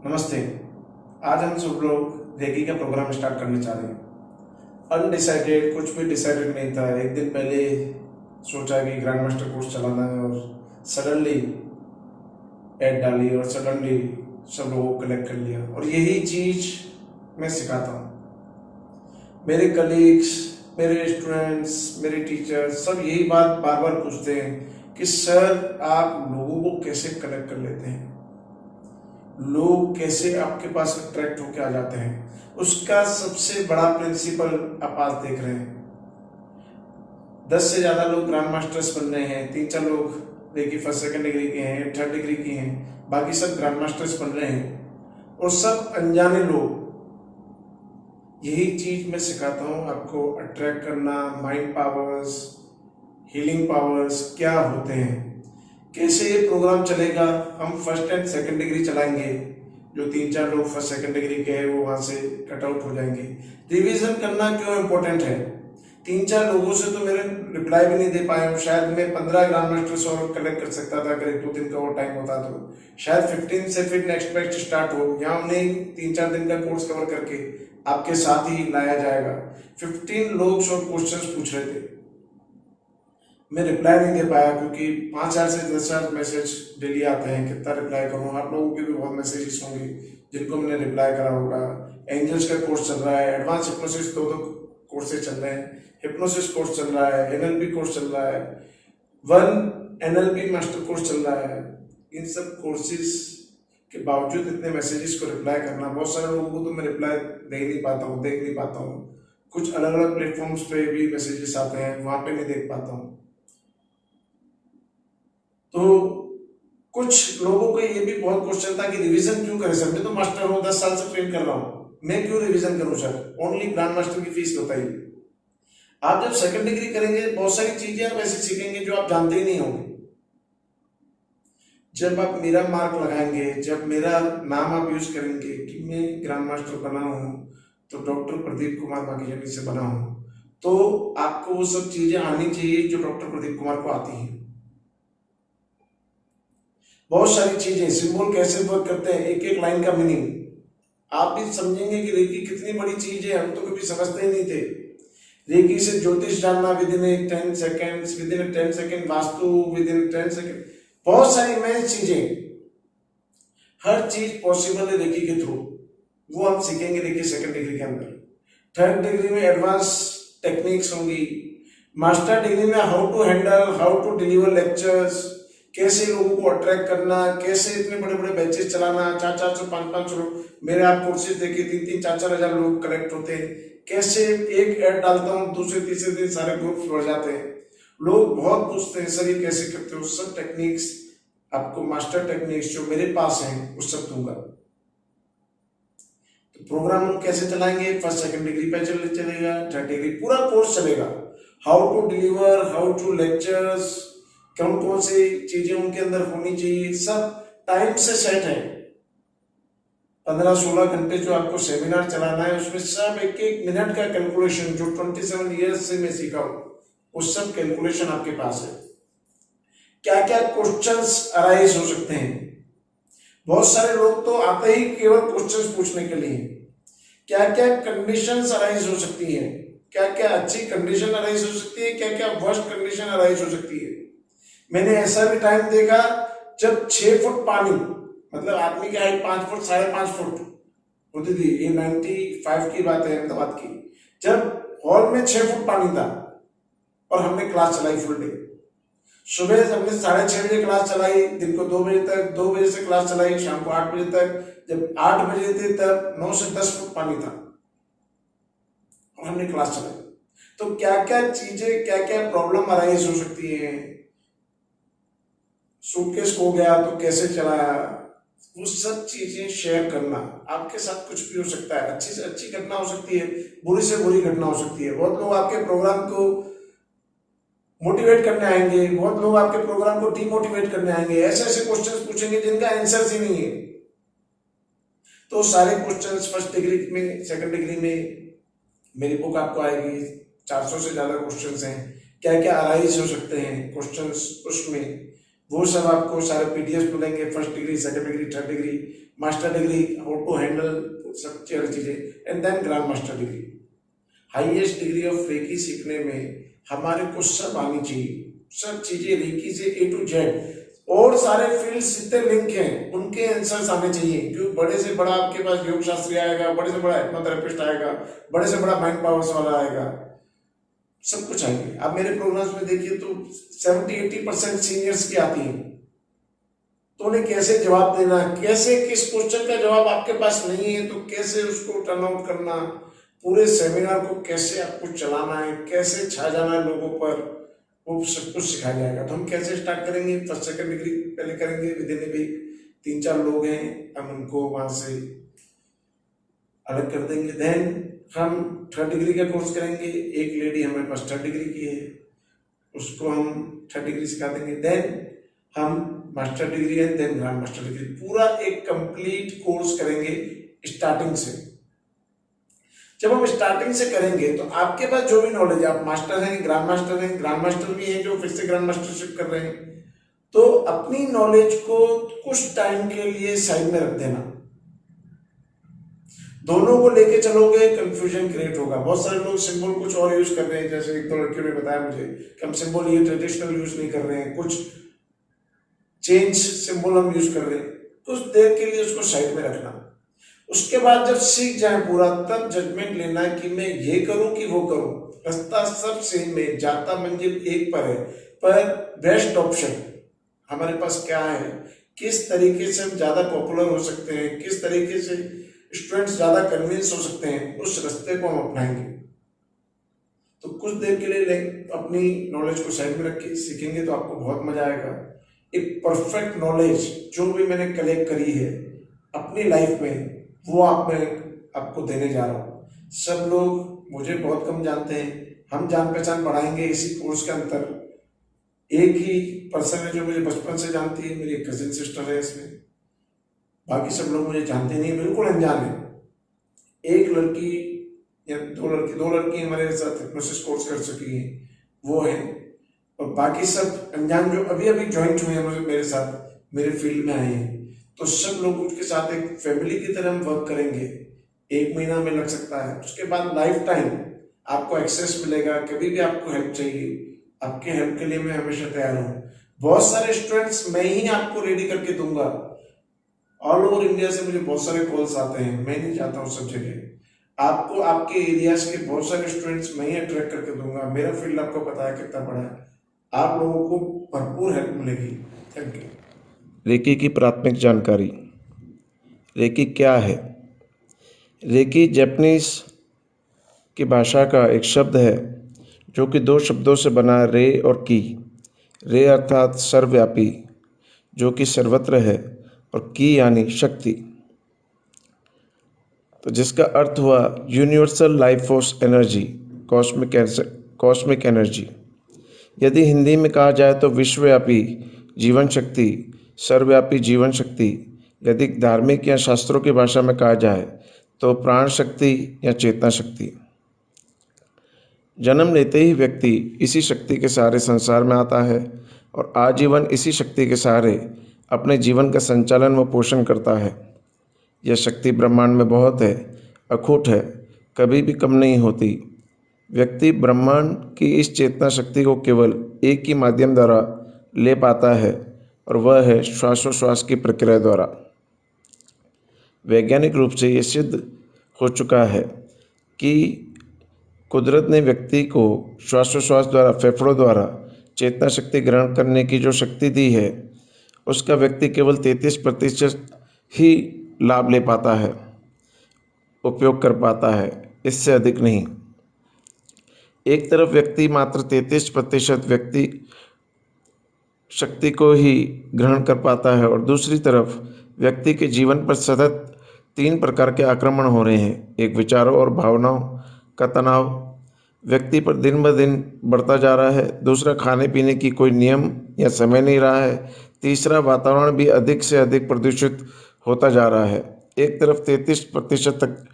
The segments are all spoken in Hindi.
नमस्ते। आज हम सब लोग रेकी का प्रोग्राम स्टार्ट करने चाह रहे हैं। अनडिसाइडेड, कुछ भी डिसाइडेड नहीं था। एक दिन पहले सोचा कि ग्रैंड मास्टर कोर्स चलाना है और सडनली ऐड डाली और सडनली सब लोगों को कलेक्ट कर लिया। और यही चीज़ मैं सिखाता हूँ। मेरे कलीग्स, मेरे स्टूडेंट्स, मेरे टीचर्स सब यही बात बार बार पूछते हैं कि सर आप लोगों को कैसे कलेक्ट कर लेते हैं, लोग कैसे आपके पास अट्रैक्ट होकर आ जाते हैं। उसका सबसे बड़ा प्रिंसिपल आप आज देख रहे हैं। 10 से ज्यादा लोग ग्रैंड मास्टर्स बन रहे हैं, 3-4 लोग रेकी फर्स्ट सेकंड डिग्री के हैं, थर्ड डिग्री के हैं, बाकी सब ग्रैंड मास्टर्स बन रहे हैं और सब अनजाने लोग। यही चीज मैं सिखाता हूँ आपको, अट्रैक्ट करना, माइंड पावर्स, हीलिंग पावर्स क्या होते हैं, कैसे ये प्रोग्राम चलेगा। हम फर्स्ट एंड सेकंड डिग्री चलाएंगे, जो 3-4 लोग फर्स्ट सेकंड डिग्री के हैं वो वहां से कट आउट हो जाएंगे। रिवीजन करना क्यों इम्पोर्टेंट है? 3-4 लोगों से तो मेरे रिप्लाई भी नहीं दे पाए हूँ। शायद मैं 15 ग्रांड मास्टर्स और कलेक्ट कर सकता था अगर 1-2 दिन का और टाइम होता तो। शायद 15 से फिर नेक्स्ट बैच स्टार्ट हो, यहाँ उन्हें 3-4 दिन का कोर्स कवर करके आपके साथ ही लाया जाएगा। 15 लोग शॉर्ट क्वेश्चंस पूछ रहे थे, मैं रिप्लाई नहीं दे पाया क्योंकि 5,000 से 10,000 मैसेज डेली आते हैं। कितना रिप्लाई करूँ? आप लोगों के भी बहुत मैसेजेस होंगे जिनको मैंने रिप्लाई करा होगा। एंजल्स का कोर्स चल रहा है, एडवांस हिप्नोसिस 2 कोर्सेज चल रहे हैं, हिप्नोसिस कोर्स चल रहा है, एनएलपी कोर्स चल रहा है, 1 एनएलपी मास्टर कोर्स चल रहा है। इन सब कोर्सेज के बावजूद इतने मैसेजेस को रिप्लाई करना, बहुत सारे लोगों को तो मैं रिप्लाई दे नहीं पाता हूँ, देख नहीं पाता हूँ। कुछ अलग अलग प्लेटफॉर्म्स पे भी मैसेजेस आते हैं, वहां पे नहीं देख पाता हूँ। तो कुछ लोगों को ये भी बहुत क्वेश्चन था कि रिवीजन क्यों करें सर, मैं तो मास्टर हूँ, 10 साल से ट्रेन कर रहा हूँ, मैं क्यों रिवीजन करूँ सर? ओनली ग्रैंड मास्टर की फीस बताइए। आप जब सेकंड डिग्री करेंगे बहुत सारी चीजें आप ऐसे सीखेंगे जो आप जानते ही नहीं होंगे। जब आप मेरा मार्क लगाएंगे, जब मेरा नाम आप यूज करेंगे कि मैं ग्रैंड मास्टर बना हूँ, तो डॉक्टर प्रदीप कुमार माखीजानी से बना हूँ, तो आपको वो सब चीजें आनी चाहिए जो डॉक्टर प्रदीप कुमार को आती हैं। बहुत सारी चीजें, सिंबल कैसे वर्क करते हैं, एक एक लाइन का मीनिंग आप भी समझेंगे कि रेकी कितनी बड़ी चीज है। हम तो कभी समझते ही नहीं थे। रेकी से ज्योतिष जानना with in 10 seconds, with in 10 second vastu, with in 10 second, बहुत सारी इमेज चीजें, हर चीज पॉसिबल है रेकी के थ्रू। वो हम सीखेंगे रेकी सेकंड डिग्री के अंदर। थर्ड डिग्री में एडवांस टेक्निक्स होंगी। मास्टर डिग्री में how to handle, how to deliver lectures, कैसे लोगों को अट्रैक्ट करना, कैसे इतने बड़े बड़े बैचेस चलाना, 400 500 लोग। मेरे आप कोर्सेज देखिए 3-3 4-4 हजार लोग कलेक्ट होते हैं। कैसे एक ऐड डालता हूँ, दूसरे तीसरे दिन सारे ग्रुप्स बढ़ जाते हैं। लोग बहुत पूछते हैं सर ये कैसे करते हो? सब टेक्निक्स आपको, मास्टर टेक्निक्स जो मेरे पास हैं वो सब दूंगा। तो प्रोग्राम हम कैसे चलाएंगे? फर्स्ट सेकंड डिग्री पे चलेगा, थर्ड डिग्री पूरा कोर्स चलेगा। How to deliver, how to lectures, कौन कौन सी चीजें उनके अंदर होनी चाहिए, सब टाइम से सेट है। 15-16 घंटे जो आपको सेमिनार चलाना है उसमें सब एक एक मिनट का कैलकुलेशन, जो 27 ईयर्स से मैं सीखा हूं वो सब कैलकुलेशन आपके पास है। क्या क्या क्वेश्चंस अराइज हो सकते हैं? बहुत सारे लोग तो आते ही केवल क्वेश्चंस पूछने के लिए। क्या क्या कंडीशंस अराइज हो सकती है, क्या क्या अच्छी कंडीशन अराइज हो सकती है, क्या क्या वर्स्ट कंडीशन अराइज हो सकती है। मैंने ऐसा भी टाइम देखा जब 6 फुट पानी, मतलब आदमी की हाइट 5 फुट 5.5 फुट होती थी, ये 95 की बात है अहमदाबाद की, जब हॉल में 6 फुट पानी था और हमने क्लास चलाई फुल डे। सुबह हमने 6:30 बजे क्लास चलाई, दिन को 2 बजे तक, 2 बजे से क्लास चलाई शाम को 8 बजे तक। जब 8 बजे थे तब 9 से 10 फुट पानी था और हमने क्लास चलाई। तो क्या क्या चीजें, क्या क्या प्रॉब्लम अराइज हो सकती है। सूटकेस हो गया तो कैसे चलाया, वो सब चीजें शेयर करना। आपके साथ कुछ भी हो सकता है, अच्छी से अच्छी घटना हो सकती है, बुरी से बुरी घटना हो सकती है। बहुत लोग आपके प्रोग्राम को मोटिवेट करने आएंगे, बहुत लोग आपके प्रोग्राम को डीमोटिवेट करने आएंगे, ऐसे ऐसे क्वेश्चंस पूछेंगे जिनका आंसर ही नहीं है। तो सारे क्वेश्चंस फर्स्ट डिग्री में, सेकंड डिग्री में मेरी बुक आपको आएगी, 400 से ज्यादा क्वेश्चंस हैं। क्या क्या अराइज हो सकते हैं क्वेश्चंस उसमें, वो सब आपको सारे पीडीएफ मिलेंगे, first degree, second degree, third degree, master degree, how to handle सब सारी चीजें, and then grand master degree. Highest degree of reiki सीखने में हमारे को सब आनी चाहिए, सब चीजें रेकी से ए टू जेड, और सारे फील्ड जितने लिंक हैं उनके आंसर्स आने चाहिए। क्योंकि बड़े से बड़ा आपके पास योग शास्त्री आएगा, बड़े से बड़ा हिप्नोथेरेपिस्ट आएगा, बड़े से बड़ा माइंड पावर्स वाला आएगा, सब कुछ आएंगे। आप मेरे प्रोग्राम्स में देखिए तो 70-80% सीनियर्स की आती हैं। तो उन्हें कैसे जवाब देना, कैसे किस क्वेश्चन का जवाब आपके पास नहीं है तो कैसे उसको टर्न आउट करना, पूरे सेमिनार को कैसे आपको चलाना है, कैसे छा जाना है लोगों पर, वो सब कुछ सिखाया जाएगा। तो हम कैसे स्टार्ट करेंगे, फर्स्ट सेकंड डिग्री पहले करेंगे विद इन भी 3-4 लोग हैं, हम उनको वहां से अलग कर देंगे। देन हम थर्ड डिग्री का कोर्स करेंगे, एक लेडी हमारे पास थर्ड डिग्री की है, उसको हम थर्ड डिग्री सिखा देंगे। देन हम मास्टर डिग्री है, देन ग्रैंड मास्टर डिग्री, पूरा एक कंप्लीट कोर्स करेंगे स्टार्टिंग से। जब हम स्टार्टिंग से करेंगे तो आपके पास जो भी नॉलेज है, आप मास्टर हैं, ग्रैंड मास्टर भी हैं जो फिर से ग्रैंड मास्टरशिप कर रहे हैं, तो अपनी नॉलेज को कुछ टाइम के लिए साइड में रख देना। दोनों को लेके चलोगे कंफ्यूजन क्रिएट होगा। बहुत सारे लोग सिंबल कुछ और यूज कर रहे हैं, जैसे 1-2 लड़कियों ने बताया मुझे कि हम सिंबल ये ट्रेडिशनल यूज नहीं कर रहे हैं, कुछ चेंज सिंबल हम यूज कर रहे हैं। कुछ देर के लिए उसको साइड में रखना, उसके बाद जब सीख जाए पूरा, तब जजमेंट लेना है कि मैं ये करूं कि वो करूं। रास्ता सब सेम है, जाता मंजिल एक पर है, पर बेस्ट ऑप्शन हमारे पास क्या है, किस तरीके से हम ज्यादा पॉपुलर हो सकते हैं, किस तरीके से स्टूडेंट्स ज्यादा कन्विंस हो सकते हैं, उस रास्ते को हम अपनाएंगे। तो कुछ देर के लिए अपनी नॉलेज को साइड में रख के सीखेंगे तो आपको बहुत मजा आएगा। एक परफेक्ट नॉलेज जो भी मैंने कलेक्ट करी है अपनी लाइफ में, वो आपको देने जा रहा हूँ। सब लोग मुझे बहुत कम जानते हैं, हम जान पहचान बढ़ाएंगे इसी कोर्स के अंतर। एक ही पर्सन है जो मुझे बचपन से जानती है, मेरी एक कजिन सिस्टर है इसमें, बाकी सब लोग मुझे जानते नहीं, बिल्कुल अनजान है। एक लड़की या दो लड़की हमारे साथ हिप्नोसिस कोर्स कर चुकी हैं, वो है, और बाकी सब अनजान जो अभी अभी ज्वाइंट हुए हैं मेरे साथ, मेरे फील्ड में आए हैं। तो सब लोग उसके साथ एक फैमिली की तरह हम वर्क करेंगे। 1 महीना में लग सकता है, उसके बाद लाइफ टाइम आपको एक्सेस मिलेगा। कभी भी आपको हेल्प चाहिए, आपके हेल्प के लिए मैं हमेशा तैयार हूँ। बहुत सारे स्टूडेंट्स मैं ही आपको रेडी करके दूंगा। ऑल ओवर इंडिया से मुझे बहुत सारे कॉल्स आते हैं, मैं नहीं चाहता हूँ सब जगह आपको आपके एरियाज के बहुत सारे स्टूडेंट्स मैं ही अट्रैक्ट करके दूंगा। मेरा फील्ड आपको पता है कितना बड़ा है, आप लोगों को भरपूर हेल्प मिलेगी। Thank you. रेकी की प्राथमिक जानकारी। रेकी क्या है? रेकी जापानीज की भाषा का एक शब्द है जो कि 2 शब्दों से बना है, रे और की। रे अर्थात सर्वव्यापी, जो कि सर्वत्र है, और की यानी शक्ति, तो जिसका अर्थ हुआ universal life force energy, cosmic energy. यदि हिंदी में कहा जाए तो विश्वव्यापी जीवन शक्ति, सर्वव्यापी जीवन शक्ति। यदि धार्मिक या शास्त्रों की भाषा में कहा जाए तो प्राण शक्ति या चेतना शक्ति। जन्म लेते ही व्यक्ति इसी शक्ति के सहारे संसार में आता है और आजीवन इसी शक्ति के सहारे अपने जीवन का संचालन व पोषण करता है। यह शक्ति ब्रह्मांड में बहुत है, अखूट है, कभी भी कम नहीं होती। व्यक्ति ब्रह्मांड की इस चेतना शक्ति को केवल एक ही माध्यम द्वारा ले पाता है, और वह है श्वासोश्वास की प्रक्रिया द्वारा। वैज्ञानिक रूप से यह सिद्ध हो चुका है कि कुदरत ने व्यक्ति को श्वासोश्वास द्वारा, फेफड़ों द्वारा चेतना शक्ति ग्रहण करने की जो शक्ति दी है, उसका व्यक्ति केवल 33% ही लाभ ले पाता है, उपयोग कर पाता है, इससे अधिक नहीं। एक तरफ व्यक्ति मात्र 33% व्यक्ति शक्ति को ही ग्रहण कर पाता है, और दूसरी तरफ व्यक्ति के जीवन पर सतत 3 प्रकार के आक्रमण हो रहे हैं। एक, विचारों और भावनाओं का तनाव व्यक्ति पर दिन ब दिन बढ़ता जा रहा है। दूसरा, खाने पीने की कोई नियम या समय नहीं रहा है। तीसरा, वातावरण भी अधिक से अधिक प्रदूषित होता जा रहा है। एक तरफ 33% तक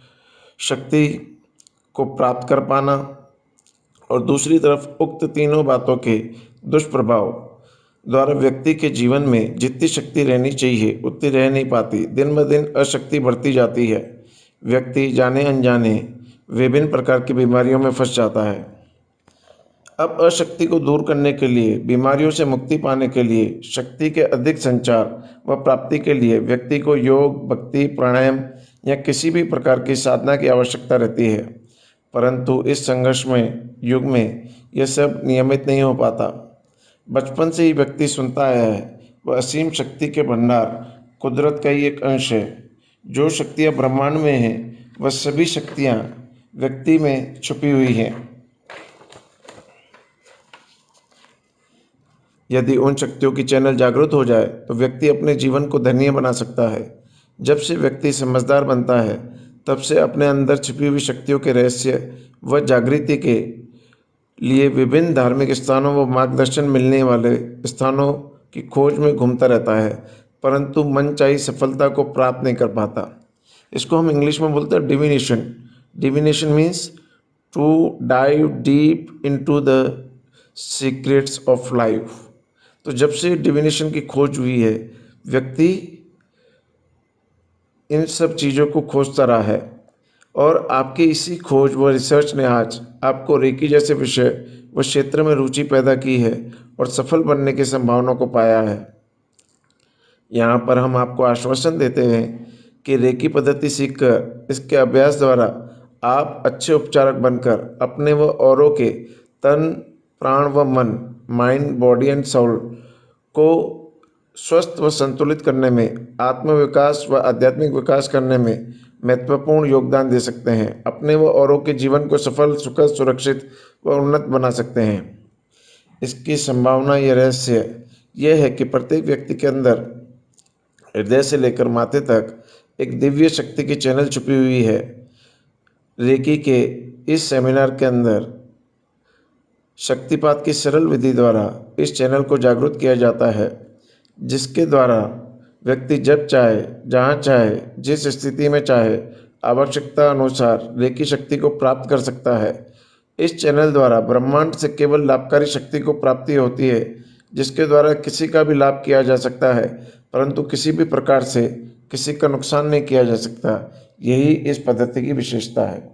शक्ति को प्राप्त कर पाना, और दूसरी तरफ उक्त तीनों बातों के दुष्प्रभाव द्वारा व्यक्ति के जीवन में जितनी शक्ति रहनी चाहिए उतनी रह नहीं पाती। दिन ब दिन अशक्ति बढ़ती जाती है। व्यक्ति जाने अनजाने विभिन्न प्रकार की बीमारियों में फंस जाता है। अब अशक्ति को दूर करने के लिए, बीमारियों से मुक्ति पाने के लिए, शक्ति के अधिक संचार व प्राप्ति के लिए व्यक्ति को योग, भक्ति, प्राणायाम या किसी भी प्रकार की साधना की आवश्यकता रहती है। परंतु इस संघर्ष में युग में यह सब नियमित नहीं हो पाता। बचपन से ही व्यक्ति सुनता आया है वह असीम शक्ति के भंडार कुदरत का ही एक अंश है। जो शक्तियाँ ब्रह्मांड में हैं वह सभी शक्तियाँ व्यक्ति में छुपी हुई हैं। यदि उन शक्तियों की चैनल जागृत हो जाए तो व्यक्ति अपने जीवन को धन्य बना सकता है। जब से व्यक्ति समझदार बनता है तब से अपने अंदर छिपी हुई शक्तियों के रहस्य व जागृति के लिए विभिन्न धार्मिक स्थानों व मार्गदर्शन मिलने वाले स्थानों की खोज में घूमता रहता है, परंतु मनचाही सफलता को प्राप्त नहीं कर पाता। इसको हम इंग्लिश में बोलते हैं divination. Divination means to dive deep into the secrets of life. तो जब से डिविनेशन की खोज हुई है व्यक्ति इन सब चीज़ों को खोजता रहा है और आपकी इसी खोज व रिसर्च ने आज आपको रेकी जैसे विषय व क्षेत्र में रुचि पैदा की है और सफल बनने की संभावना को पाया है। यहाँ पर हम आपको आश्वासन देते हैं कि रेकी पद्धति सीखकर इसके अभ्यास द्वारा आप अच्छे उपचारक बनकर अपने व औरों के तन, प्राण व मन, माइंड, बॉडी एंड सोल को स्वस्थ व संतुलित करने में, आत्मविकास व आध्यात्मिक विकास करने में महत्वपूर्ण योगदान दे सकते हैं। अपने व औरों के जीवन को सफल, सुखद, सुरक्षित व उन्नत बना सकते हैं। इसकी संभावना, यह रहस्य यह है कि प्रत्येक व्यक्ति के अंदर हृदय से लेकर माथे तक एक दिव्य शक्ति की चैनल छुपी हुई है। रेकी के इस सेमिनार के अंदर शक्तिपात की सरल विधि द्वारा इस चैनल को जागृत किया जाता है, जिसके द्वारा व्यक्ति जब चाहे, जहाँ चाहे, जिस स्थिति में चाहे, आवश्यकता अनुसार रेकी शक्ति को प्राप्त कर सकता है। इस चैनल द्वारा ब्रह्मांड से केवल लाभकारी शक्ति को प्राप्ति होती है, जिसके द्वारा किसी का भी लाभ किया जा सकता है, परंतु किसी भी प्रकार से किसी का नुकसान नहीं किया जा सकता। यही इस पद्धति की विशेषता है।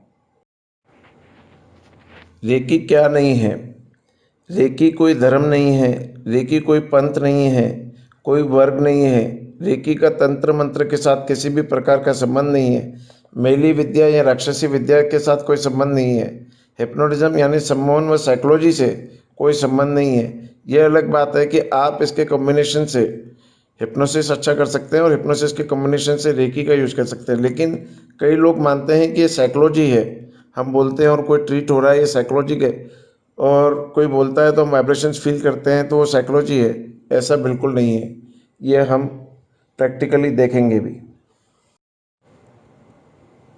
रेकी क्या नहीं है? रेकी कोई धर्म नहीं है, रेकी कोई पंथ नहीं है, कोई वर्ग नहीं है। रेकी का तंत्र मंत्र के साथ किसी भी प्रकार का संबंध नहीं है। मैली विद्या या राक्षसी विद्या के साथ कोई संबंध नहीं है। हिप्नोटिज्म यानी सम्मोहन व साइकोलॉजी से कोई संबंध नहीं है। यह अलग बात है कि आप इसके कॉम्बिनेशन से हिप्नोसिस अच्छा कर सकते हैं और हिप्नोसिस के कॉम्बिनेशन से रेकी का यूज़ कर सकते हैं। लेकिन कई लोग मानते हैं कि ये साइकोलॉजी है। हम बोलते हैं और कोई ट्रीट हो रहा है, ये साइकोलॉजी है, और कोई बोलता है तो हम वाइब्रेशंस फील करते हैं तो वो साइकोलॉजी है। ऐसा बिल्कुल नहीं है। ये हम प्रैक्टिकली देखेंगे भी।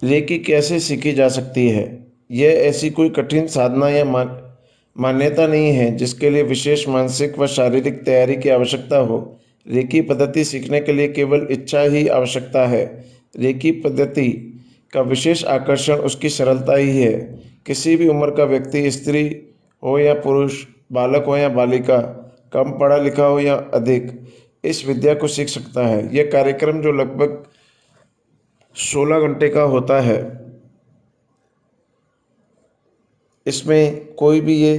रेकी कैसे सीखी जा सकती है? यह ऐसी कोई कठिन साधना या मान्यता नहीं है जिसके लिए विशेष मानसिक व शारीरिक तैयारी की आवश्यकता हो। रेकी पद्धति सीखने के लिए केवल इच्छा ही आवश्यकता है। रेकी पद्धति का विशेष आकर्षण उसकी सरलता ही है। किसी भी उम्र का व्यक्ति, स्त्री हो या पुरुष, बालक हो या बालिका, कम पढ़ा लिखा हो या अधिक, इस विद्या को सीख सकता है। यह कार्यक्रम जो लगभग 16 घंटे का होता है, इसमें कोई भी ये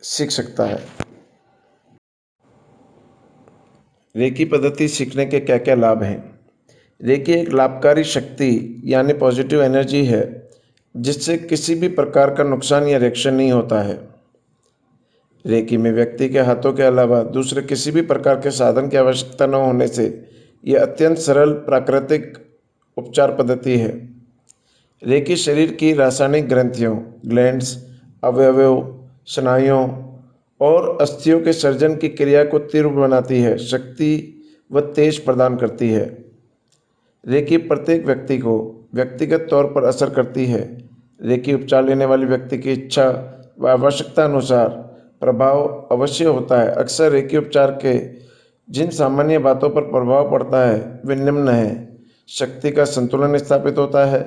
सीख सकता है। रेकी पद्धति सीखने के क्या क्या लाभ हैं? रेकी एक लाभकारी शक्ति यानी पॉजिटिव एनर्जी है, जिससे किसी भी प्रकार का नुकसान या रिएक्शन नहीं होता है। रेकी में व्यक्ति के हाथों के अलावा दूसरे किसी भी प्रकार के साधन की आवश्यकता न होने से यह अत्यंत सरल प्राकृतिक उपचार पद्धति है। रेकी शरीर की रासायनिक ग्रंथियों, ग्लैंड्स, अवयवों, स्नायुओं और अस्थियों के सर्जन की क्रिया को तीव्र बनाती है, शक्ति व तेज प्रदान करती है। रेकी प्रत्येक व्यक्ति को व्यक्तिगत तौर पर असर करती है। रेकी उपचार लेने वाले व्यक्ति की इच्छा व आवश्यकता अनुसार प्रभाव अवश्य होता है। अक्सर रेकी उपचार के जिन सामान्य बातों पर प्रभाव पड़ता है वे निम्न हैं। शक्ति का संतुलन स्थापित होता है,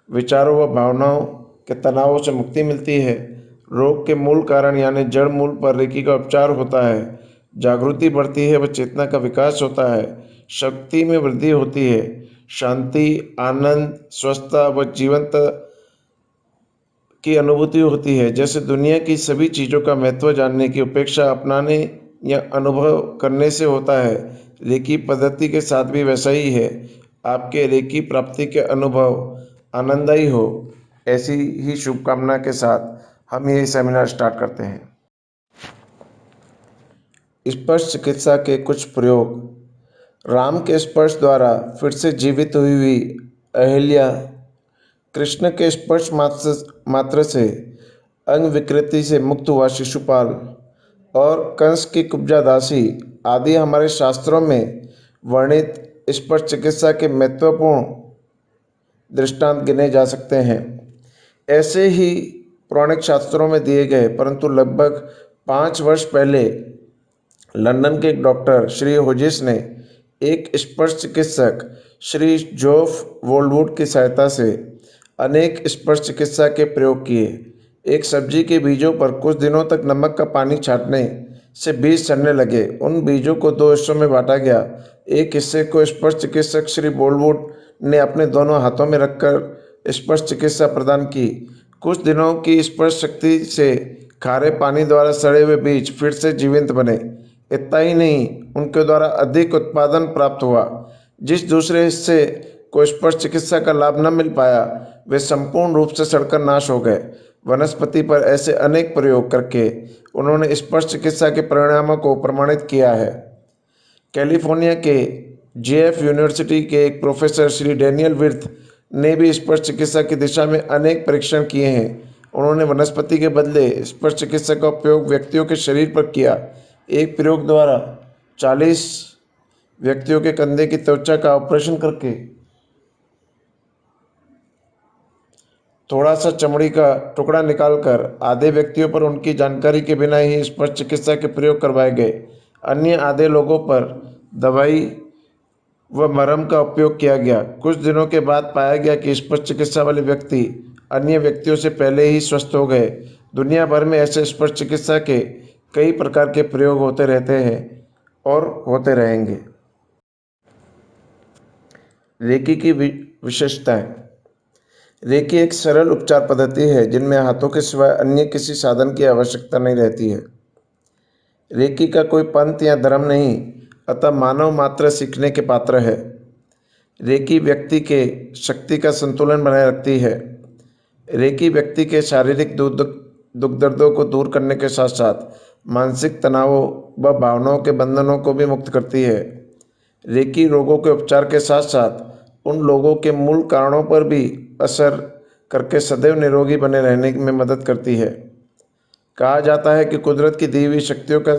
विचारों व भावनाओं के तनावों से मुक्ति मिलती है, रोग के मूल कारण यानी जड़ मूल पर रेकी का उपचार होता है, जागृति बढ़ती है व चेतना का विकास होता है, शक्ति में वृद्धि होती है, शांति, आनंद, स्वस्थता व जीवंत की अनुभूति होती है। जैसे दुनिया की सभी चीज़ों का महत्व जानने की अपेक्षा अपनाने या अनुभव करने से होता है, रेकी पद्धति के साथ भी वैसा ही है। आपके रेकी प्राप्ति के अनुभव आनंददायी हो, ऐसी ही शुभकामना के साथ हम ये सेमिनार स्टार्ट करते हैं। स्पर्श चिकित्सा के कुछ प्रयोग। राम के स्पर्श द्वारा फिर से जीवित हुई अहिल्या, कृष्ण के स्पर्श मात्र से अंग विकृति से मुक्त हुआ शिशुपाल और कंस की कुब्जा दासी आदि हमारे शास्त्रों में वर्णित स्पर्श चिकित्सा के महत्वपूर्ण दृष्टांत गिने जा सकते हैं। ऐसे ही पौराणिक शास्त्रों में दिए गए, परंतु लगभग 5 वर्ष पहले लंदन के एक डॉक्टर श्री होजिस ने एक स्पर्श चिकित्सक श्री जोफ वोल्वुड की सहायता से अनेक स्पर्श चिकित्सा के प्रयोग किए। एक सब्जी के बीजों पर कुछ दिनों तक नमक का पानी छाटने से बीज सड़ने लगे। उन बीजों को 2 हिस्सों में बांटा गया। एक हिस्से को स्पर्श चिकित्सक श्री वोल्वुड ने अपने दोनों हाथों में रखकर स्पर्श चिकित्सा प्रदान की। कुछ दिनों की स्पर्श शक्ति से खारे पानी द्वारा सड़े हुए बीज फिर से जीवंत बने। इतना ही नहीं, उनके द्वारा अधिक उत्पादन प्राप्त हुआ। जिस दूसरे हिस्से को स्पर्श चिकित्सा का लाभ न मिल पाया, वे संपूर्ण रूप से सड़कर नाश हो गए। वनस्पति पर ऐसे अनेक प्रयोग करके उन्होंने स्पर्श चिकित्सा के परिणामों को प्रमाणित किया है। कैलिफोर्निया के जेएफ यूनिवर्सिटी के एक प्रोफेसर श्री डैनियल विर्थ ने भी स्पर्श चिकित्सा की दिशा में अनेक परीक्षण किए हैं। उन्होंने वनस्पति के बदले स्पर्श चिकित्सा का उपयोग व्यक्तियों के शरीर पर किया। एक प्रयोग द्वारा 40 व्यक्तियों के कंधे की त्वचा का ऑपरेशन करके थोड़ा सा चमड़ी का टुकड़ा निकालकर आधे व्यक्तियों पर उनकी जानकारी के बिना ही स्पर्श चिकित्सा के प्रयोग करवाए गए। अन्य आधे लोगों पर दवाई व मरहम का उपयोग किया गया। कुछ दिनों के बाद पाया गया कि स्पर्श चिकित्सा वाले व्यक्ति अन्य व्यक्तियों से पहले ही स्वस्थ हो गए। दुनिया भर में ऐसे स्पर्श चिकित्सा के कई प्रकार के प्रयोग होते रहते हैं और होते रहेंगे। रेकी की विशेषताएं। रेकी एक सरल उपचार पद्धति है जिनमें हाथों के सिवाय अन्य किसी साधन की आवश्यकता नहीं रहती है। रेकी का कोई पंथ या धर्म नहीं, अतः मानव मात्र सीखने के पात्र है। रेकी व्यक्ति के शक्ति का संतुलन बनाए रखती है। रेकी व्यक्ति के शारीरिक दुख दर्दों को दूर करने के साथ साथ मानसिक तनावों व भावनाओं के बंधनों को भी मुक्त करती है। रेकी रोगों के उपचार के साथ साथ उन लोगों के मूल कारणों पर भी असर करके सदैव निरोगी बने रहने में मदद करती है। कहा जाता है कि कुदरत की दी हुई शक्तियों का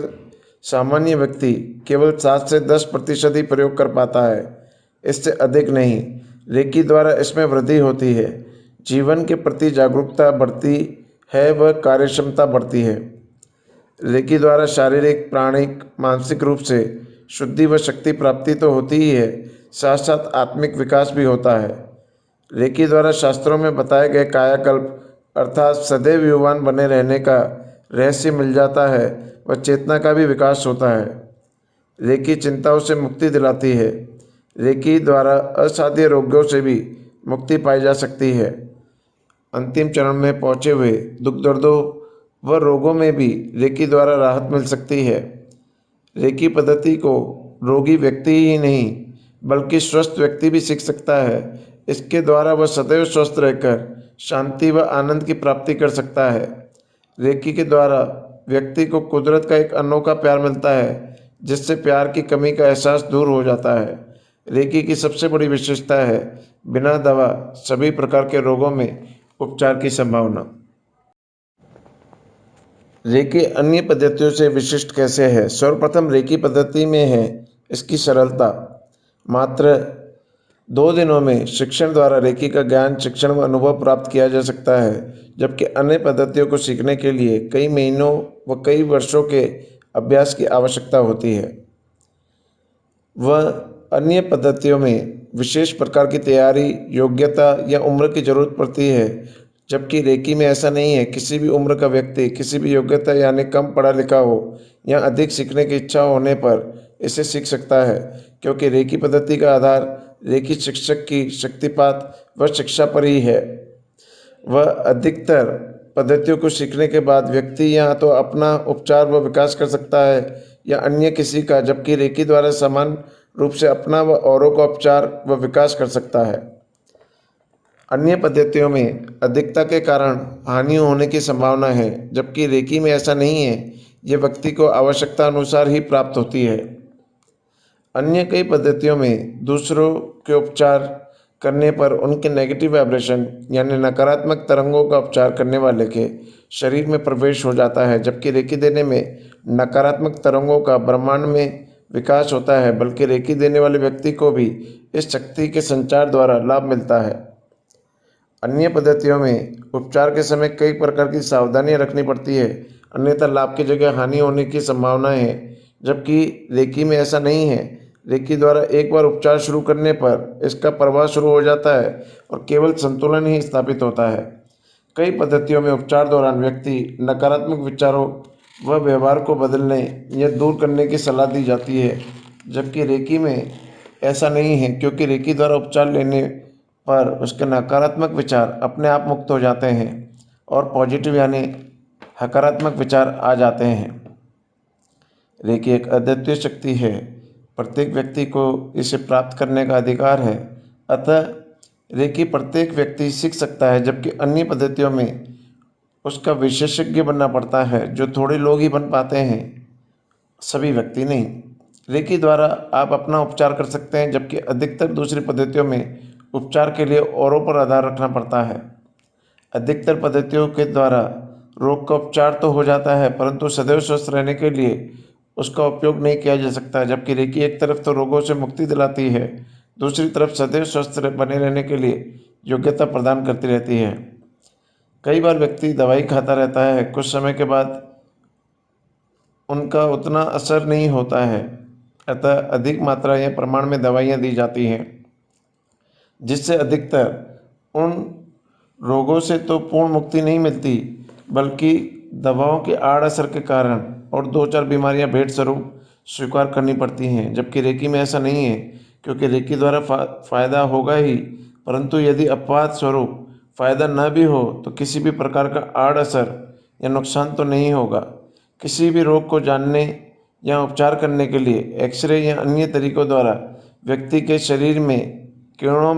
सामान्य व्यक्ति केवल 7 से 10% ही प्रयोग कर पाता है, इससे अधिक नहीं। रेकी द्वारा इसमें वृद्धि होती है, जीवन के प्रति जागरूकता बढ़ती है व कार्यक्षमता बढ़ती है। रेकी द्वारा शारीरिक, प्राणिक, मानसिक रूप से शुद्धि व शक्ति प्राप्ति तो होती ही है, साथ साथ आत्मिक विकास भी होता है। रेकी द्वारा शास्त्रों में बताए गए कायाकल्प अर्थात सदैव युवान बने रहने का रहस्य मिल जाता है व चेतना का भी विकास होता है। रेकी चिंताओं से मुक्ति दिलाती है। रेकी द्वारा असाध्य रोगों से भी मुक्ति पाई जा सकती है। अंतिम चरण में पहुँचे हुए दुख दर्दों व रोगों में भी रेकी द्वारा राहत मिल सकती है। रेकी पद्धति को रोगी व्यक्ति ही नहीं बल्कि स्वस्थ व्यक्ति भी सीख सकता है। इसके द्वारा वह सदैव स्वस्थ रहकर शांति व आनंद की प्राप्ति कर सकता है। रेकी के द्वारा व्यक्ति को कुदरत का एक अनोखा प्यार मिलता है, जिससे प्यार की कमी का एहसास दूर हो जाता है। रेकी की सबसे बड़ी विशेषता है बिना दवा सभी प्रकार के रोगों में उपचार की संभावना। रेकी अन्य पद्धतियों से विशिष्ट कैसे है? सर्वप्रथम रेकी पद्धति में है इसकी सरलता। मात्र 2 दिनों में शिक्षण द्वारा रेकी का ज्ञान, शिक्षण व अनुभव प्राप्त किया जा सकता है, जबकि अन्य पद्धतियों को सीखने के लिए कई महीनों व कई वर्षों के अभ्यास की आवश्यकता होती है। वह अन्य पद्धतियों में विशेष प्रकार की तैयारी, योग्यता या उम्र की जरूरत पड़ती है। जबकि रेकी में ऐसा नहीं है। किसी भी उम्र का व्यक्ति किसी भी योग्यता यानी कम पढ़ा लिखा हो या अधिक सीखने की इच्छा होने पर इसे सीख सकता है, क्योंकि रेकी पद्धति का आधार रेकी शिक्षक की शक्तिपात व शिक्षा पर ही है। वह अधिकतर पद्धतियों को सीखने के बाद व्यक्ति या तो अपना उपचार व विकास कर सकता है या अन्य किसी का, जबकि रेकी द्वारा समान रूप से अपना व औरों का उपचार व विकास कर सकता है। अन्य पद्धतियों में अधिकता के कारण हानि होने की संभावना है, जबकि रेकी में ऐसा नहीं है। यह व्यक्ति को आवश्यकता अनुसार ही प्राप्त होती है। अन्य कई पद्धतियों में दूसरों के उपचार करने पर उनके नेगेटिव वाइब्रेशन यानी नकारात्मक तरंगों का उपचार करने वाले के शरीर में प्रवेश हो जाता है, जबकि रेकी देने में नकारात्मक तरंगों का ब्रह्मांड में विकास होता है, बल्कि रेकी देने वाले व्यक्ति को भी इस शक्ति के संचार द्वारा लाभ मिलता है। अन्य पद्धतियों में उपचार के समय कई प्रकार की सावधानियां रखनी पड़ती है, अन्यथा लाभ की जगह हानि होने की संभावना है, जबकि रेकी में ऐसा नहीं है। रेकी द्वारा एक बार उपचार शुरू करने पर इसका प्रभाव शुरू हो जाता है और केवल संतुलन ही स्थापित होता है। कई पद्धतियों में उपचार दौरान व्यक्ति नकारात्मक विचारों व व्यवहार को बदलने या दूर करने की सलाह दी जाती है, जबकि रेकी में ऐसा नहीं है, क्योंकि रेकी द्वारा उपचार लेने पर उसके नकारात्मक विचार अपने आप मुक्त हो जाते हैं और पॉजिटिव यानी सकारात्मक विचार आ जाते हैं। रेकी एक अद्वितीय शक्ति है, प्रत्येक व्यक्ति को इसे प्राप्त करने का अधिकार है। अतः रेकी प्रत्येक व्यक्ति सीख सकता है, जबकि अन्य पद्धतियों में उसका विशेषज्ञ बनना पड़ता है, जो थोड़े लोग ही बन पाते हैं, सभी व्यक्ति नहीं। रेकी द्वारा आप अपना उपचार कर सकते हैं, जबकि अधिकतर दूसरी पद्धतियों में उपचार के लिए औरों पर आधार रखना पड़ता है। अधिकतर पद्धतियों के द्वारा रोग का उपचार तो हो जाता है, परंतु सदैव स्वस्थ रहने के लिए उसका उपयोग नहीं किया जा सकता, जबकि रेकी एक तरफ तो रोगों से मुक्ति दिलाती है, दूसरी तरफ सदैव स्वस्थ बने रहने के लिए योग्यता प्रदान करती रहती है। कई बार व्यक्ति दवाई खाता रहता है, कुछ समय के बाद उनका उतना असर नहीं होता है, अतः अधिक मात्रा या प्रमाण में दवाइयाँ दी जाती हैं, जिससे अधिकतर उन रोगों से तो पूर्ण मुक्ति नहीं मिलती, बल्कि दवाओं के आड़ असर के कारण और 2-4 बीमारियां भेंट स्वरूप स्वीकार करनी पड़ती हैं, जबकि रेकी में ऐसा नहीं है, क्योंकि रेकी द्वारा फायदा होगा ही, परंतु यदि अपवाद स्वरूप फायदा न भी हो तो किसी भी प्रकार का आड़ असर या नुकसान तो नहीं होगा। किसी भी रोग को जानने या उपचार करने के लिए एक्सरे या अन्य तरीकों द्वारा व्यक्ति के शरीर में किरणों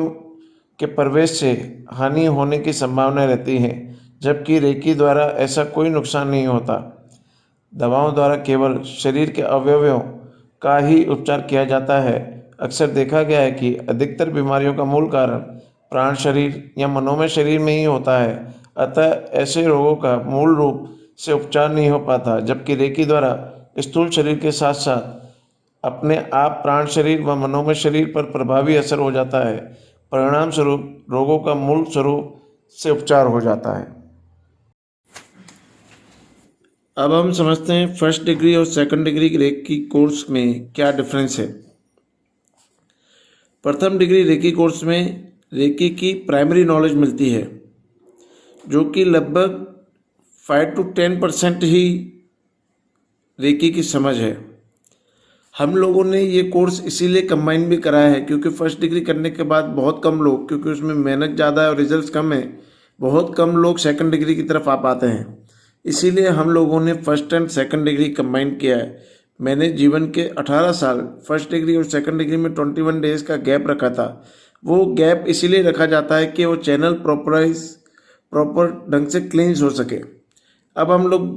के प्रवेश से हानि होने की संभावना रहती है, जबकि रेकी द्वारा ऐसा कोई नुकसान नहीं होता। दवाओं द्वारा केवल शरीर के अवयवों का ही उपचार किया जाता है। अक्सर देखा गया है कि अधिकतर बीमारियों का मूल कारण प्राण शरीर या मनोमय शरीर में ही होता है, अतः ऐसे रोगों का मूल रूप से उपचार नहीं हो पाता, जबकि रेकी द्वारा स्थूल शरीर के साथ साथ अपने आप प्राण शरीर व मनोमय शरीर पर प्रभावी असर हो जाता है। परिणाम स्वरूप रोगों का मूल स्वरूप से उपचार हो जाता है। अब हम समझते हैं फर्स्ट डिग्री और सेकंड डिग्री रेकी कोर्स में क्या डिफरेंस है। प्रथम डिग्री रेकी कोर्स में रेकी की प्राइमरी नॉलेज मिलती है, जो कि लगभग 5 to 10% ही रेकी की समझ है। हम लोगों ने ये कोर्स इसीलिए कंबाइन भी कराया है क्योंकि फर्स्ट डिग्री करने के बाद बहुत कम लोग, क्योंकि उसमें मेहनत ज़्यादा है और रिजल्ट्स कम है, बहुत कम लोग सेकंड डिग्री की तरफ आ पाते हैं। इसीलिए हम लोगों ने first and second degree combine किया है। मैंने जीवन के 18 साल फर्स्ट डिग्री और सेकंड डिग्री में 21 डेज़ का गैप रखा था। वो गैप इसीलिए रखा जाता है कि वो चैनल प्रॉपर ढंग से क्लींस हो सके। अब हम लोग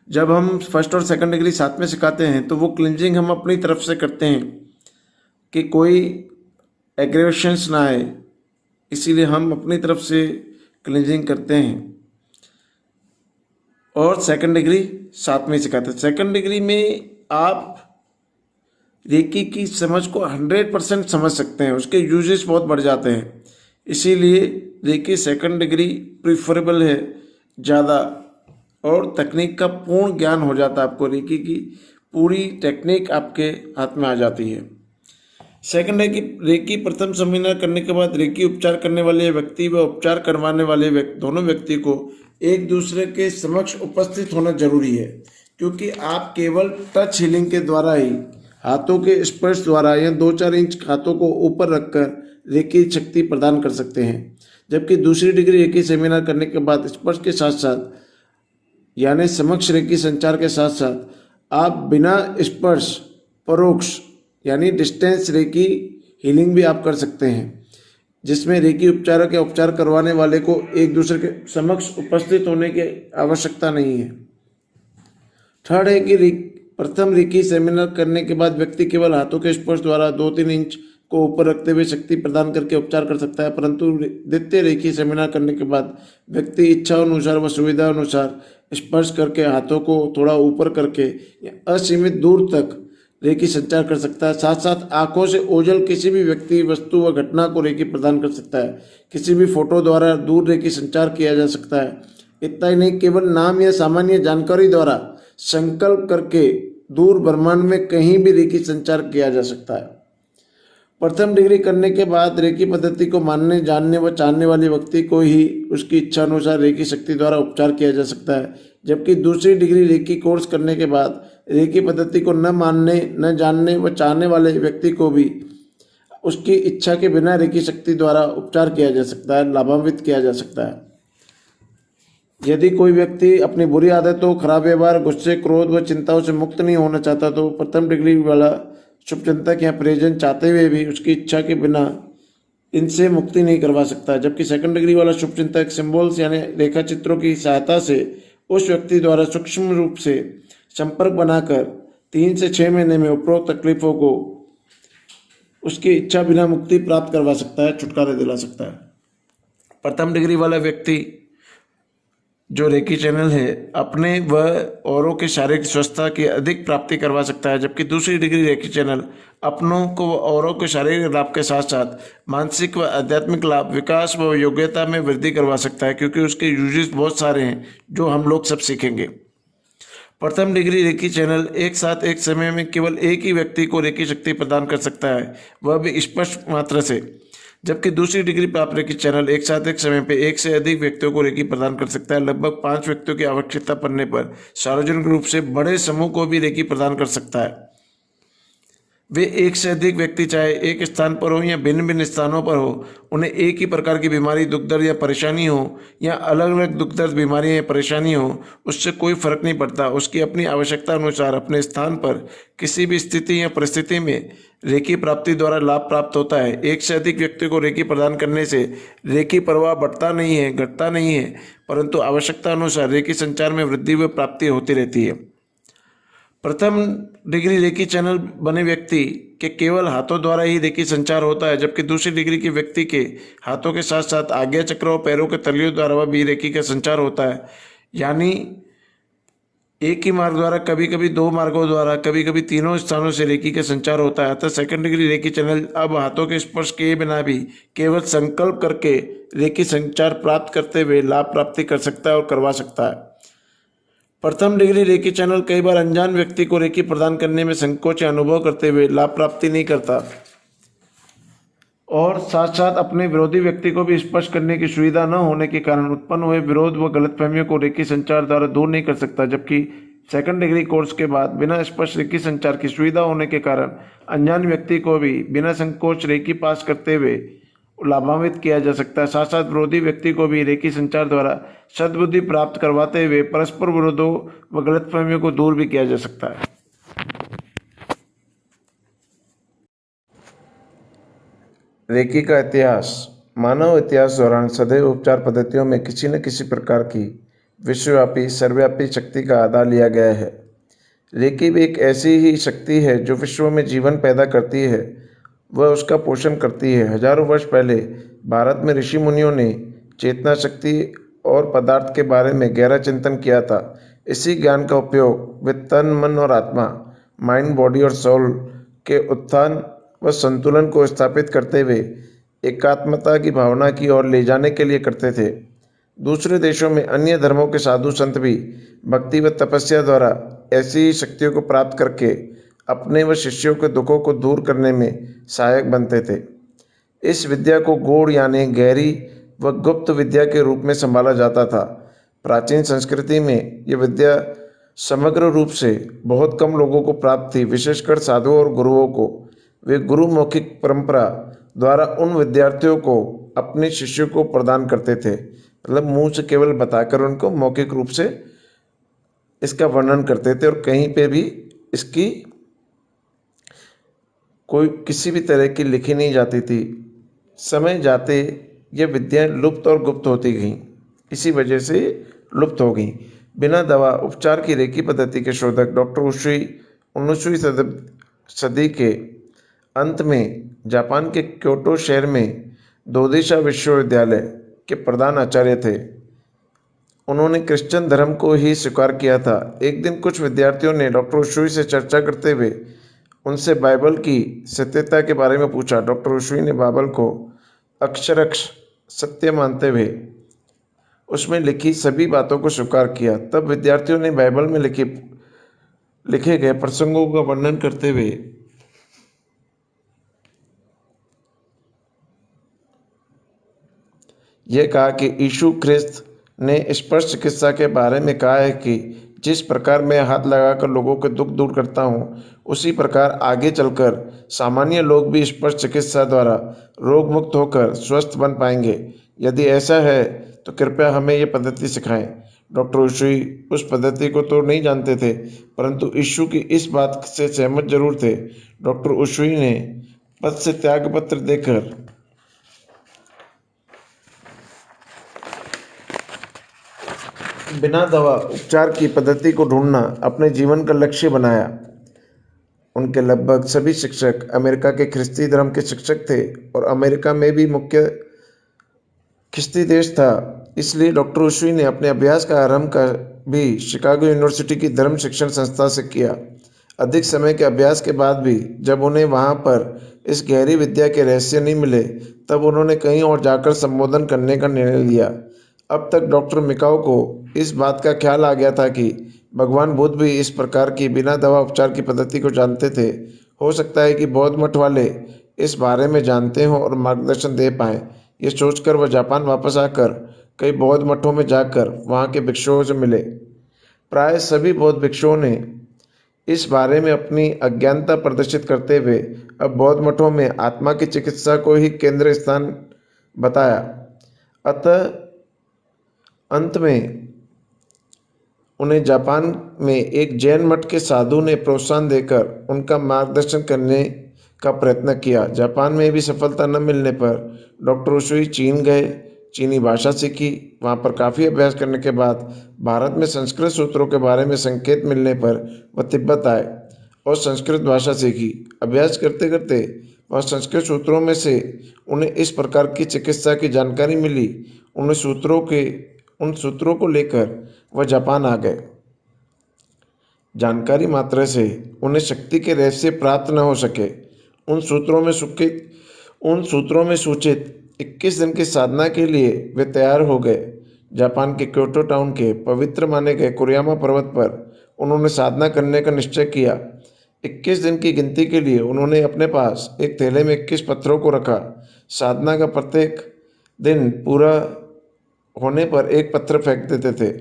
जब हम फर्स्ट और सेकंड डिग्री साथ में सिखाते हैं तो वो क्लिनजिंग हम अपनी तरफ से करते हैं कि कोई एग्रेवेशंस ना आए, इसीलिए हम अपनी तरफ से क्लिनजिंग करते हैं और सेकंड डिग्री साथ में सिखाते हैं। सेकंड डिग्री में आप रेकी की समझ को 100% समझ सकते हैं, उसके यूजेस बहुत बढ़ जाते हैं, इसीलिए रेकी सेकंड डिग्री प्रीफरेबल है ज़्यादा, और तकनीक का पूर्ण ज्ञान हो जाता है आपको। रेकी की पूरी टेक्निक आपके हाथ में आ जाती है। सेकंड है कि रेकी प्रथम सेमिनार करने के बाद रेकी उपचार करने वाले व्यक्ति व उपचार करवाने वाले दोनों व्यक्ति को एक दूसरे के समक्ष उपस्थित होना जरूरी है, क्योंकि आप केवल टच हीलिंग के द्वारा ही हाथों के स्पर्श द्वारा या 2-4 इंच हाथों को ऊपर रखकर रेकी शक्ति प्रदान कर सकते हैं। जबकि दूसरी डिग्री रेकी सेमिनार करने के बाद स्पर्श के साथ साथ यानी समक्ष रेकी संचार के साथ साथ आप बिना स्पर्श परोक्ष यानी डिस्टेंस रेकी हीलिंग भी आप कर सकते हैं, जिसमें रेकी उपचारक या उपचार करवाने वाले को एक दूसरे के समक्ष उपस्थित होने की आवश्यकता नहीं है। थर्ड है कि प्रथम रेकी सेमिनार करने के बाद व्यक्ति केवल हाथों के स्पर्श द्वारा 2-3 इंच को ऊपर रखते हुए शक्ति प्रदान करके उपचार कर सकता है, परंतु द्वितीय रेकी सेमिनार करने के बाद व्यक्ति इच्छा अनुसार व सुविधा अनुसार स्पर्श करके हाथों को थोड़ा ऊपर करके असीमित दूर तक रेकी संचार कर सकता है। साथ साथ आंखों से ओझल किसी भी व्यक्ति, वस्तु व घटना को रेकी प्रदान कर सकता है। किसी भी फोटो द्वारा दूर रेकी संचार किया जा सकता है। इतना ही नहीं, केवल नाम या सामान्य जानकारी द्वारा संकल्प करके दूर ब्रह्मांड में कहीं भी रेकी संचार किया जा सकता है। प्रथम डिग्री करने के बाद रेकी पद्धति को मानने, जानने व चाहने वाले व्यक्ति को ही उसकी इच्छा अनुसार रेकी शक्ति द्वारा उपचार किया जा सकता है। जबकि दूसरी डिग्री रेकी कोर्स करने के बाद रेकी पद्धति को न मानने, न जानने व चाहने वाले व्यक्ति को भी उसकी इच्छा के बिना रेकी शक्ति द्वारा उपचार किया जा सकता है, लाभान्वित किया जा सकता है। यदि कोई व्यक्ति अपनी बुरी आदतों, खराब व्यवहार, गुस्से, क्रोध व चिंताओं से मुक्त नहीं होना चाहता तो प्रथम डिग्री वाला शुभचिंतक या परिजन चाहते हुए भी उसकी इच्छा के बिना इनसे मुक्ति नहीं करवा सकता। जबकि सेकंड डिग्री वाला शुभचिंतक सिंबल्स यानी रेखा चित्रों की सहायता से उस व्यक्ति द्वारा सूक्ष्म रूप से संपर्क बनाकर 3 से 6 महीने में उपरोक्त तकलीफों को उसकी इच्छा बिना मुक्ति प्राप्त करवा सकता है, छुटकारा दिला सकता है। प्रथम डिग्री वाला व्यक्ति जो रेकी चैनल है अपने व औरों की शारीरिक स्वस्थता की अधिक प्राप्ति करवा सकता है, जबकि दूसरी डिग्री रेकी चैनल अपनों को औरों के शारीरिक लाभ के साथ साथ मानसिक व आध्यात्मिक लाभ, विकास व योग्यता में वृद्धि करवा सकता है, क्योंकि उसके यूजेस बहुत सारे हैं जो हम लोग सब सीखेंगे। प्रथम डिग्री रेकी चैनल एक साथ एक समय में केवल एक ही व्यक्ति को रेकी शक्ति प्रदान कर सकता है, वह भी स्पष्ट मात्रा से। जबकि दूसरी डिग्री प्राप्त रेकी चैनल एक साथ एक समय पे एक से अधिक व्यक्तियों को रेकी प्रदान कर सकता है। लगभग 5 व्यक्तियों की आवश्यकता पड़ने पर सार्वजनिक रूप से बड़े समूह को भी रेकी प्रदान कर सकता है। वे एक से अधिक व्यक्ति चाहे एक स्थान पर हो या भिन्न भिन्न स्थानों पर हो, उन्हें एक ही प्रकार की बीमारी, दुख दर्द या परेशानी हो या अलग अलग दुख दर्द, बीमारियाँ या परेशानी हो, उससे कोई फर्क नहीं पड़ता। उसकी अपनी आवश्यकता अनुसार अपने स्थान पर किसी भी स्थिति या परिस्थिति में रेकी प्राप्ति द्वारा लाभ प्राप्त होता है। एक से अधिक व्यक्ति को रेकी प्रदान करने से रेकी प्रवाह बढ़ता नहीं है, घटता नहीं है, परंतु आवश्यकता अनुसार रेकी संचार में वृद्धि व प्राप्ति होती रहती है। प्रथम डिग्री रेकी चैनल बने व्यक्ति के केवल हाथों द्वारा ही रेकी संचार होता है, जबकि दूसरी डिग्री के व्यक्ति के हाथों के साथ साथ आज्ञा चक्र और पैरों के तलियों द्वारा भी रेकी का संचार होता है। यानी एक ही मार्ग द्वारा, कभी कभी 2 मार्गों द्वारा, कभी कभी 3 स्थानों से रेकी का संचार होता है। अतः सेकंड डिग्री रेकी चैनल अब हाथों के स्पर्श किए बिना भी केवल संकल्प करके रेकी संचार प्राप्त करते हुए लाभ प्राप्ति कर सकता है और करवा सकता है। प्रथम डिग्री रेकी चैनल कई बार अनजान व्यक्ति को रेकी प्रदान करने में संकोच या अनुभव करते हुए लाभ प्राप्ति नहीं करता और साथ साथ अपने विरोधी व्यक्ति को भी स्पर्श करने की सुविधा न होने के कारण उत्पन्न हुए विरोध व गलतफहमियों को रेकी संचार द्वारा दूर नहीं कर सकता। जबकि सेकंड डिग्री कोर्स के बाद बिना स्पर्श रेकी संचार की सुविधा होने के कारण अनजान व्यक्ति को भी बिना संकोच रेकी पास करते हुए लाभान्वित किया जा सकता है। साथ साथ विरोधी व्यक्ति को भी रेकी संचार द्वारा सद्बुद्धि प्राप्त करवाते हुए परस्पर विरोधों व गलतफहमियों को दूर भी किया जा सकता है। रेकी का इतिहास। मानव इतिहास दौरान सदैव उपचार पद्धतियों में किसी न किसी प्रकार की विश्वव्यापी सर्वव्यापी शक्ति का आधार लिया गया है। रेकी भी एक ऐसी ही शक्ति है जो विश्व में जीवन पैदा करती है, वह उसका पोषण करती है। हजारों वर्ष पहले भारत में ऋषि मुनियों ने चेतना शक्ति और पदार्थ के बारे में गहरा चिंतन किया था। इसी ज्ञान का उपयोग वे तन, मन और आत्मा, माइंड, बॉडी और सोल के उत्थान व संतुलन को स्थापित करते हुए एकात्मता की भावना की ओर ले जाने के लिए करते थे। दूसरे देशों में अन्य धर्मों के साधु संत भी भक्ति व तपस्या द्वारा ऐसी ही शक्तियों को प्राप्त करके अपने व शिष्यों के दुखों को दूर करने में सहायक बनते थे। इस विद्या को गूढ़ यानी गहरी व गुप्त विद्या के रूप में संभाला जाता था। प्राचीन संस्कृति में यह विद्या समग्र रूप से बहुत कम लोगों को प्राप्त थी, विशेषकर साधुओं और गुरुओं को। वे गुरु मौखिक परंपरा द्वारा उन विद्यार्थियों को अपने शिष्यों को प्रदान करते थे, मतलब मुंह से केवल बताकर उनको मौखिक रूप से इसका वर्णन करते थे और कहीं पे भी इसकी कोई किसी भी तरह की लिखी नहीं जाती थी। समय जाते ये विद्याएं लुप्त और गुप्त होती गईं, इसी वजह से लुप्त हो गईं। बिना दवा उपचार की रेकी पद्धति के शोधक डॉक्टर उशुई 19वीं सदी के अंत में जापान के क्योटो शहर में दोदेशा विश्वविद्यालय के प्रधान आचार्य थे। उन्होंने क्रिश्चियन धर्म को ही स्वीकार किया था। एक दिन कुछ विद्यार्थियों ने डॉक्टर उशुई से चर्चा करते हुए उनसे बाइबल की सत्यता के बारे में पूछा। डॉक्टर उशुई ने बाइबल को अक्षरश सत्य मानते हुए उसमें लिखी सभी बातों को स्वीकार किया। तब विद्यार्थियों ने बाइबल में लिखे गए प्रसंगों का वर्णन करते हुए यह कहा कि यीशु ख्रिस्त ने स्पर्श चिकित्सा के बारे में कहा है कि जिस प्रकार मैं हाथ लगाकर लोगों के दुख दूर करता हूँ, उसी प्रकार आगे चलकर सामान्य लोग भी स्पर्श चिकित्सा द्वारा रोग मुक्त होकर स्वस्थ बन पाएंगे। यदि ऐसा है तो कृपया हमें ये पद्धति सिखाएं। डॉक्टर उशुई उस पद्धति को तो नहीं जानते थे, परंतु यीशु की इस बात से सहमत जरूर थे। डॉक्टर उशुई ने पद से त्याग पत्र देकर बिना दवा उपचार की पद्धति को ढूंढना अपने जीवन का लक्ष्य बनाया। उनके लगभग सभी शिक्षक अमेरिका के ख्रिस्ती धर्म के शिक्षक थे और अमेरिका में भी मुख्य ख्रिस्ती देश था। इसलिए डॉक्टर उशुई ने अपने अभ्यास का आरंभ का भी शिकागो यूनिवर्सिटी की धर्म शिक्षण संस्था से किया। अधिक समय के अभ्यास के बाद भी जब उन्हें वहां पर इस गहरी विद्या के रहस्य नहीं मिले, तब उन्होंने कहीं और जाकर संबोधन करने का निर्णय लिया। अब तक डॉक्टर मिकाओ को इस बात का ख्याल आ गया था कि भगवान बुद्ध भी इस प्रकार की बिना दवा उपचार की पद्धति को जानते थे। हो सकता है कि बौद्ध मठ वाले इस बारे में जानते हों और मार्गदर्शन दे पाएं। ये सोचकर वह जापान वापस आकर कई बौद्ध मठों में जाकर वहाँ के भिक्षुओं से मिले। प्राय सभी बौद्ध भिक्षुओं ने इस बारे में अपनी अज्ञानता प्रदर्शित करते हुए अब बौद्ध मठों में आत्मा की चिकित्सा को ही केंद्र स्थान बताया। अतः अंत में उन्हें जापान में एक जैन मठ के साधु ने प्रोत्साहन देकर उनका मार्गदर्शन करने का प्रयत्न किया। जापान में भी सफलता न मिलने पर डॉक्टर उशुई चीन गए, चीनी भाषा सीखी। वहाँ पर काफ़ी अभ्यास करने के बाद भारत में संस्कृत सूत्रों के बारे में संकेत मिलने पर वह तिब्बत आए और संस्कृत भाषा सीखी। अभ्यास करते करते वह संस्कृत सूत्रों में से उन्हें इस प्रकार की चिकित्सा की जानकारी मिली। उन सूत्रों को लेकर वह जापान आ गए। जानकारी मात्र से उन्हें शक्ति के रहस्य प्राप्त न हो सके। उन सूत्रों में सूचित 21 दिन की साधना के लिए वे तैयार हो गए। जापान के क्योटो टाउन के पवित्र माने गए कुरियामा पर्वत पर उन्होंने साधना करने का निश्चय किया। 21 दिन की गिनती के लिए उन्होंने अपने पास एक थैले में 21 पत्थरों को रखा। साधना का प्रत्येक दिन पूरा होने पर एक पत्थर फेंक देते थे।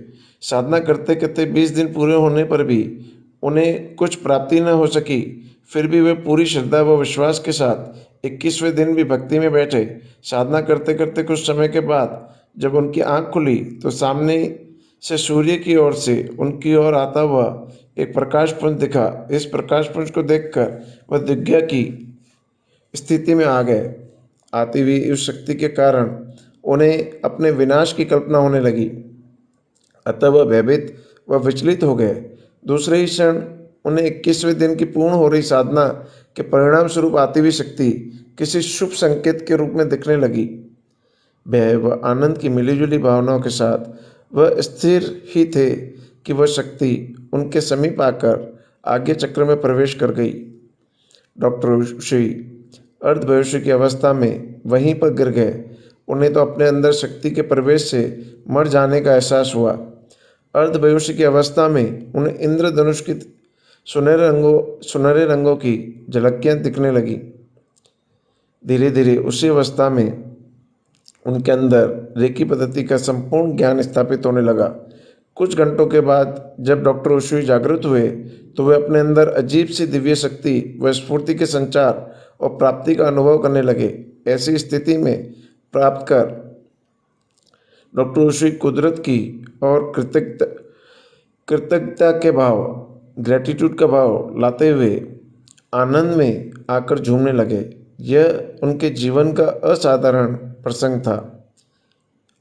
साधना करते करते 20 दिन पूरे होने पर भी उन्हें कुछ प्राप्ति न हो सकी। फिर भी वे पूरी श्रद्धा व विश्वास के साथ 21वें दिन भी भक्ति में बैठे। साधना करते करते कुछ समय के बाद जब उनकी आंख खुली तो सामने से सूर्य की ओर से उनकी ओर आता हुआ एक प्रकाश पुंज दिखा। इस प्रकाश पुंज को देखकर वह दिग्भ्रम की स्थिति में आ गए। आती हुई उस शक्ति के कारण उन्हें अपने विनाश की कल्पना होने लगी। अतः वह भयभीत व विचलित हो गए। दूसरे ही क्षण उन्हें 21वें दिन की पूर्ण हो रही साधना के परिणाम स्वरूप आती हुई शक्ति किसी शुभ संकेत के रूप में दिखने लगी। भय व आनंद की मिलीजुली भावनाओं के साथ वह स्थिर ही थे कि वह शक्ति उनके समीप आकर आगे चक्र में प्रवेश कर गई। डॉक्टर उशुई अर्धबेहोशी की अवस्था में वहीं पर गिर गए। उन्हें तो अपने अंदर शक्ति के प्रवेश से मर जाने का एहसास हुआ। अर्धबेहोशी की अवस्था में उन्हें इंद्रधनुष की सुनहरे रंगों की झलकियाँ दिखने लगी। धीरे धीरे उसी अवस्था में उनके अंदर रेकी पद्धति का संपूर्ण ज्ञान स्थापित होने लगा। कुछ घंटों के बाद जब डॉक्टर उशुई जागृत हुए तो वे अपने अंदर अजीब सी दिव्य शक्ति व स्फूर्ति के संचार और प्राप्ति का अनुभव करने लगे। ऐसी स्थिति में प्राप्त कर डॉक्टर उशुई कुदरत की और कृतज्ञता के भाव ग्रेटिट्यूड का भाव लाते हुए आनंद में आकर झूमने लगे। यह उनके जीवन का असाधारण प्रसंग था।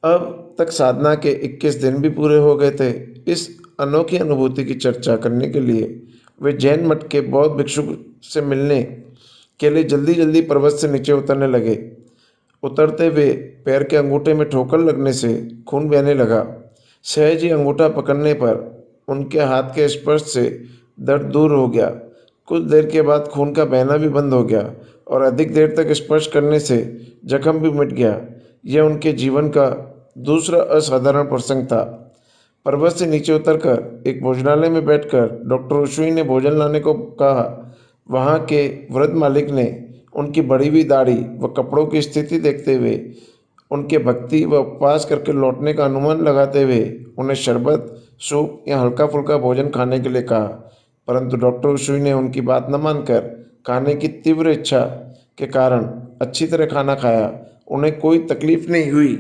अब तक साधना के 21 दिन भी पूरे हो गए थे। इस अनोखी अनुभूति की चर्चा करने के लिए वे जैन मठ के बौद्ध भिक्षु से मिलने के लिए जल्दी जल्दी पर्वत से नीचे उतरने लगे। उतरते हुए पैर के अंगूठे में ठोकर लगने से खून बहने लगा। सहज ही अंगूठा पकड़ने पर उनके हाथ के स्पर्श से दर्द दूर हो गया। कुछ देर के बाद खून का बहना भी बंद हो गया और अधिक देर तक स्पर्श करने से जख्म भी मिट गया। यह उनके जीवन का दूसरा असाधारण प्रसंग था। पर्वत से नीचे उतरकर एक भोजनालय में बैठकर डॉक्टर उशुई ने भोजन लाने को कहा। वहाँ के वृद्ध मालिक ने उनकी बढ़ी हुई दाढ़ी व कपड़ों की स्थिति देखते हुए उनके भक्ति व उपवास करके लौटने का अनुमान लगाते हुए उन्हें शरबत, सूप या हल्का फुल्का भोजन खाने के लिए कहा। परंतु डॉक्टर उशुई ने उनकी बात न मानकर खाने की तीव्र इच्छा के कारण अच्छी तरह खाना खाया। उन्हें कोई तकलीफ नहीं हुई।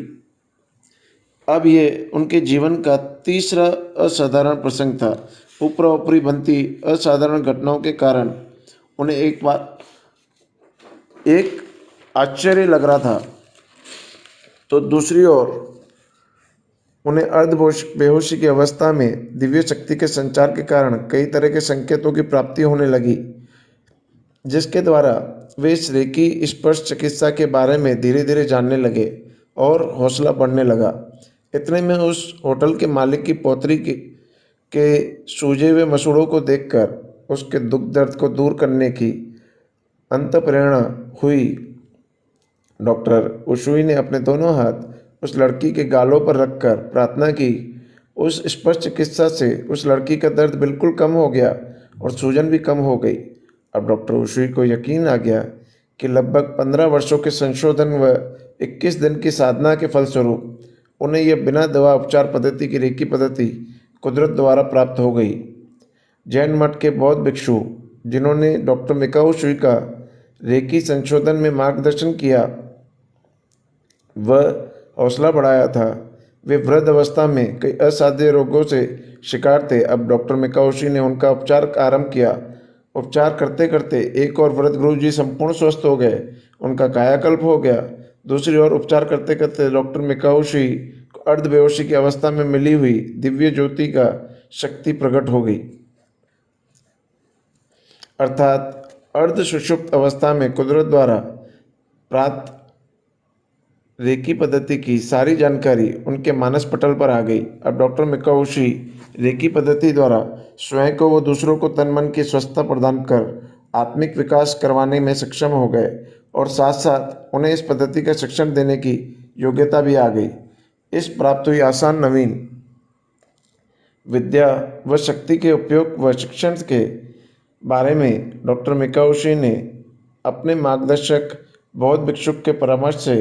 अब ये उनके जीवन का तीसरा असाधारण प्रसंग था। ऊपरा ऊपरी बनती असाधारण घटनाओं के कारण उन्हें एक आश्चर्य लग रहा था, तो दूसरी ओर उन्हें बेहोशी की अवस्था में दिव्य शक्ति के संचार के कारण कई तरह के संकेतों की प्राप्ति होने लगी, जिसके द्वारा वे इस रेकी स्पर्श चिकित्सा के बारे में धीरे धीरे जानने लगे और हौसला बढ़ने लगा। इतने में उस होटल के मालिक की पौत्री के सूजे हुए मसूड़ों को देखकर उसके दुख दर्द को दूर करने की अंतःप्रेरणा हुई। डॉक्टर उशुई ने अपने दोनों हाथ उस लड़की के गालों पर रखकर प्रार्थना की। उस स्पर्श चिकित्सा से उस लड़की का दर्द बिल्कुल कम हो गया और सूजन भी कम हो गई। अब डॉक्टर उशुई को यकीन आ गया कि लगभग 15 वर्षों के संशोधन व 21 दिन की साधना के फलस्वरूप उन्हें यह बिना दवा उपचार पद्धति की रेकी पद्धति कुदरत द्वारा प्राप्त हो गई। जैन मठ के बौद्ध भिक्षु जिन्होंने डॉक्टर मिकाओ उशुई का रेकी संशोधन में मार्गदर्शन किया व हौसला बढ़ाया था, वे वृद्ध अवस्था में कई असाध्य रोगों से शिकार थे। अब डॉक्टर मिकाओ उशुई ने उनका उपचार आरंभ किया। उपचार करते करते एक और वृद्ध गुरु जी संपूर्ण स्वस्थ हो गए, उनका कायाकल्प हो गया। दूसरी ओर उपचार करते करते डॉक्टर मिकाओ उशुई को अर्धबेहोशी की अवस्था में मिली हुई दिव्य ज्योति का शक्ति प्रकट हो गई, अर्थात अर्ध सुषुप्त अवस्था में कुदरत द्वारा प्राप्त रेकी पद्धति की सारी जानकारी उनके मानस पटल पर आ गई। अब डॉक्टर मिकाओ उशुई रेकी पद्धति द्वारा स्वयं को व दूसरों को तन मन की स्वस्थता प्रदान कर आत्मिक विकास करवाने में सक्षम हो गए और साथ साथ उन्हें इस पद्धति का शिक्षण देने की योग्यता भी आ गई। इस प्राप्त हुई आसान नवीन विद्या व शक्ति के उपयोग व शिक्षण के बारे में डॉक्टर मिकाओ उशुई ने अपने मार्गदर्शक बौद्ध भिक्षुक के परामर्श से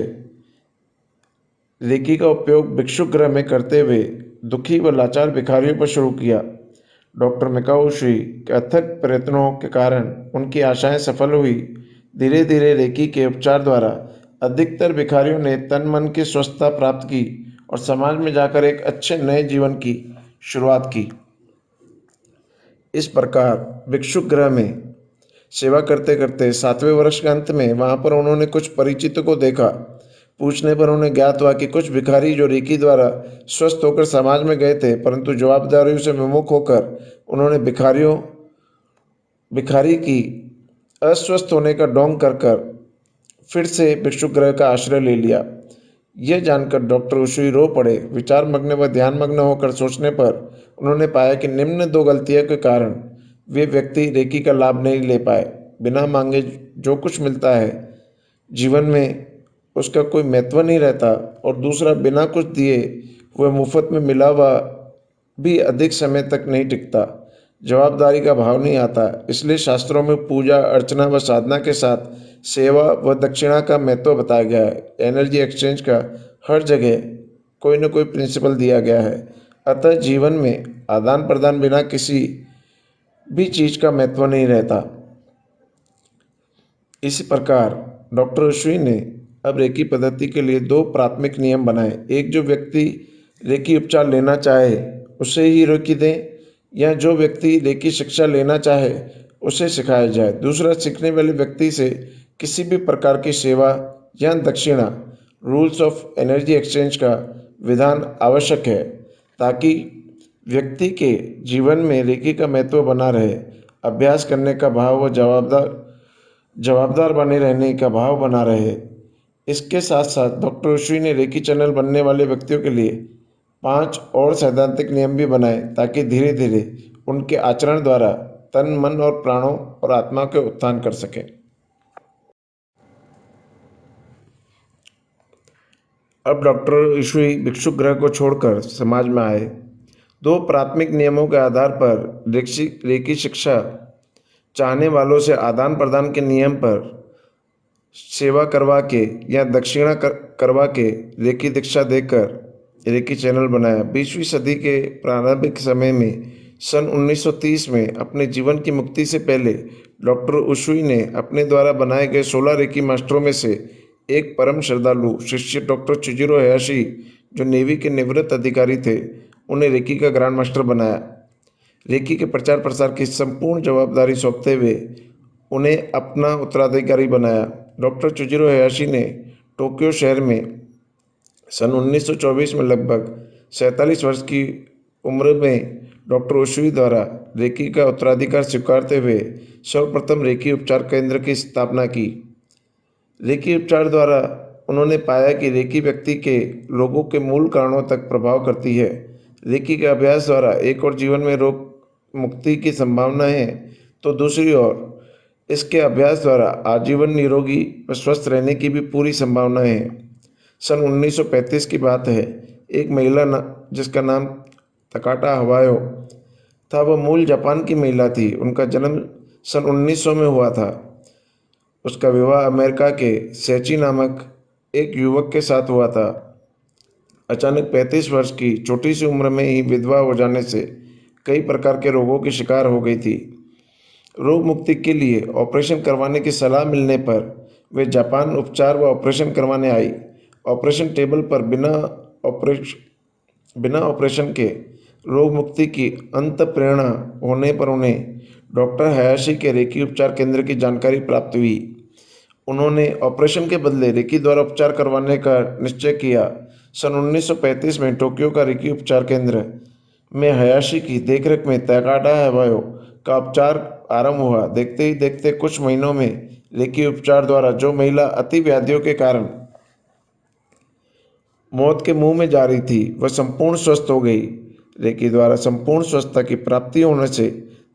रेकी का उपयोग भिक्षुक गृह में करते हुए दुखी व लाचार भिखारियों पर शुरू किया। डॉक्टर मिकाओ उशुई के अथक प्रयत्नों के कारण उनकी आशाएं सफल हुई। धीरे धीरे रेकी के उपचार द्वारा अधिकतर भिखारियों ने तन मन की स्वस्थता प्राप्त की और समाज में जाकर एक अच्छे नए जीवन की शुरुआत की। इस प्रकार भिक्षुक गृह में सेवा करते करते 7वें वर्ष के अंत में वहाँ पर उन्होंने कुछ परिचितों को देखा। पूछने पर उन्हें ज्ञात हुआ कि कुछ भिखारी जो रेकी द्वारा स्वस्थ होकर समाज में गए थे, परंतु जवाबदारियों से विमुख होकर उन्होंने भिखारी की अस्वस्थ होने का ढोंग कर फिर से भिक्षुक गृह का आश्रय ले लिया। यह जानकर डॉक्टर उशुई रो पड़े। विचार मग्न व ध्यान मग्न होकर सोचने पर उन्होंने पाया कि निम्न 2 गलतियों के कारण वे व्यक्ति रेकी का लाभ नहीं ले पाए। बिना मांगे जो कुछ मिलता है जीवन में उसका कोई महत्व नहीं रहता, और दूसरा बिना कुछ दिए वह मुफ्त में मिला हुआ भी अधिक समय तक नहीं टिकता। जवाबदारी का भाव नहीं आता। इसलिए शास्त्रों में पूजा अर्चना व साधना के साथ सेवा व दक्षिणा का महत्व बताया गया है। एनर्जी एक्सचेंज का हर जगह कोई न कोई प्रिंसिपल दिया गया है। अतः जीवन में आदान प्रदान बिना किसी भी चीज का महत्व नहीं रहता। इसी प्रकार डॉक्टर उशुई ने अब रेकी पद्धति के लिए दो प्राथमिक नियम बनाए। एक, जो व्यक्ति रेकी उपचार लेना चाहे उसे ही रेकी दें, या जो व्यक्ति रेकी शिक्षा लेना चाहे उसे सिखाया जाए। दूसरा, सीखने वाले व्यक्ति से किसी भी प्रकार की सेवा या दक्षिणा, रूल्स ऑफ एनर्जी एक्सचेंज का विधान आवश्यक है ताकि व्यक्ति के जीवन में रेकी का महत्व बना रहे, अभ्यास करने का भाव व जवाबदार बने रहने का भाव बना रहे। इसके साथ साथ डॉक्टर उशुई ने रेकी चैनल बनने वाले व्यक्तियों के लिए 5 और सैद्धांतिक नियम भी बनाए ताकि धीरे धीरे उनके आचरण द्वारा तन मन और प्राणों और आत्मा के उत्थान कर सके। अब डॉक्टर उशुई भिक्षु गृह को छोड़कर समाज में आए। दो प्राथमिक नियमों के आधार पर रेकी शिक्षा चाहने वालों से आदान प्रदान के नियम पर सेवा करवा के या दक्षिणा करवा के रेकी दीक्षा देकर रेकी चैनल बनाया। 20वीं सदी के प्रारंभिक समय में सन 1930 में अपने जीवन की मुक्ति से पहले डॉक्टर उशुई ने अपने द्वारा बनाए गए 16 रेकी मास्टरों में से एक परम श्रद्धालु शिष्य डॉक्टर चिजुरो हयाशी, जो नेवी के निवृत्त अधिकारी थे, उन्हें रेकी का ग्रैंड मास्टर बनाया। रेकी के प्रचार प्रसार की संपूर्ण जवाबदारी सौंपते हुए उन्हें अपना उत्तराधिकारी बनाया। डॉक्टर चिजुरो हयाशी ने टोक्यो शहर में सन 1924 में लगभग 47 वर्ष की उम्र में डॉक्टर उशुई द्वारा रेकी का उत्तराधिकार स्वीकारते हुए सर्वप्रथम रेकी उपचार केंद्र की स्थापना की। रेकी उपचार द्वारा उन्होंने पाया कि रेकी व्यक्ति के लोगों के मूल कारणों तक प्रभाव करती है। रेकी के अभ्यास द्वारा एक और जीवन में रोग मुक्ति की संभावना है, तो दूसरी ओर इसके अभ्यास द्वारा आजीवन निरोगी व स्वस्थ रहने की भी पूरी संभावना है। सन 1935 की बात है। एक महिला जिसका नाम तकाटा हवायो था, वह मूल जापान की महिला थी। उनका जन्म सन 1900 में हुआ था। उसका विवाह अमेरिका के सेची नामक एक युवक के साथ हुआ था। अचानक 35 वर्ष की छोटी सी उम्र में ही विधवा हो जाने से कई प्रकार के रोगों की शिकार हो गई थी। रोग मुक्ति के लिए ऑपरेशन करवाने की सलाह मिलने पर वे जापान उपचार व ऑपरेशन करवाने आई। ऑपरेशन टेबल पर बिना ऑपरेशन के रोग मुक्ति की अंत प्रेरणा होने पर उन्हें डॉक्टर हयाशी के रेकी उपचार केंद्र की जानकारी प्राप्त हुई। उन्होंने ऑपरेशन के बदले रेकी द्वारा उपचार करवाने का निश्चय किया। सन 1935 में टोक्यो का रेकी उपचार केंद्र में हयाशी की देखरेख में तकाटा हवायो का उपचार आरंभ हुआ। देखते ही देखते कुछ महीनों में रेकी उपचार द्वारा जो महिला अति व्याधियों के कारण मौत के मुंह में जा रही थी, वह संपूर्ण स्वस्थ हो गई। रेकी द्वारा संपूर्ण स्वस्थता की प्राप्ति होने से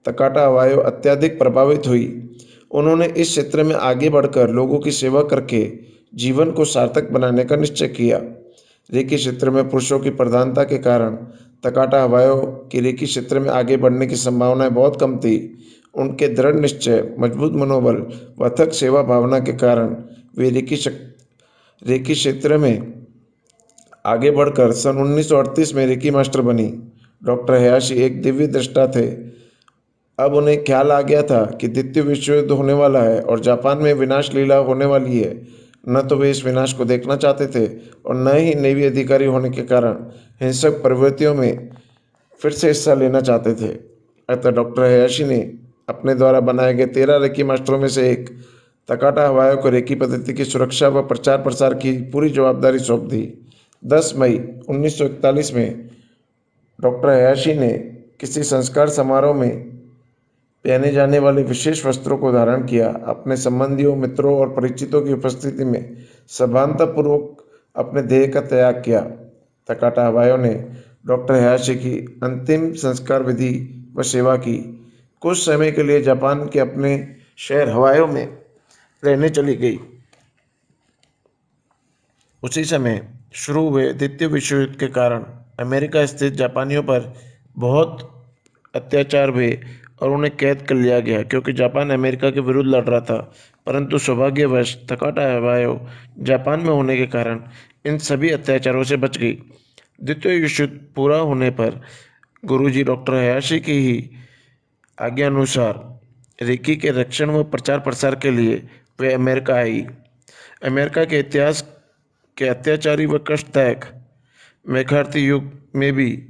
तकाटा हवायो अत्यधिक प्रभावित हुई। उन्होंने इस क्षेत्र में आगे बढ़कर लोगों की सेवा करके जीवन को सार्थक बनाने का निश्चय किया। रेकी क्षेत्र में पुरुषों की प्रधानता के कारण तकाटा हवायो की रेकी क्षेत्र में आगे बढ़ने की संभावनाएं बहुत कम थी। उनके दृढ़ निश्चय, मजबूत मनोबल व अथक सेवा भावना के कारण वे रेकी क्षेत्र में आगे बढ़कर सन 1938 में रेकी मास्टर बनी। डॉक्टर हयाशी एक दिव्य दृष्टा थे। अब उन्हें ख्याल आ गया था कि द्वितीय विश्व युद्ध होने वाला है और जापान में विनाश लीला होने वाली है। न तो वे इस विनाश को देखना चाहते थे और न ही नेवी अधिकारी होने के कारण हिंसक प्रवृत्तियों में फिर से हिस्सा लेना चाहते थे। अतः डॉक्टर हयाशी ने अपने द्वारा बनाए गए 13 रेकी मास्टरों में से एक तकाटा हवायो को रेकी पद्धति की सुरक्षा व प्रचार प्रसार की पूरी जवाबदारी सौंप दी। 10 मई 1941 में डॉक्टर हयाशी ने किसी संस्कार समारोह में पहने जाने वाले विशेष वस्त्रों को धारण किया। अपने संबंधियों, मित्रों और परिचितों की उपस्थिति में सभानतापूर्वक अपने देह का त्याग किया। तकाटा हवायो ने डॉक्टर हयाशी की अंतिम संस्कार विधि व सेवा की। कुछ समय के लिए जापान के अपने शहर हवायो में रहने चली गई। उसी समय शुरू हुए द्वितीय विश्व युद्ध के कारण अमेरिका स्थित जापानियों पर बहुत अत्याचार हुए और उन्हें कैद कर लिया गया क्योंकि जापान अमेरिका के विरुद्ध लड़ रहा था। परंतु सौभाग्यवश तकाटा हवायो जापान में होने के कारण इन सभी अत्याचारों से बच गई। द्वितीय विश्व युद्ध पूरा होने पर गुरुजी डॉक्टर हयाशी की ही आज्ञानुसार रेकी के रक्षण व प्रचार प्रसार के लिए वे अमेरिका आई। अमेरिका के इतिहास के अत्याचारी व कष्टदायक मैकार्थी युग में भी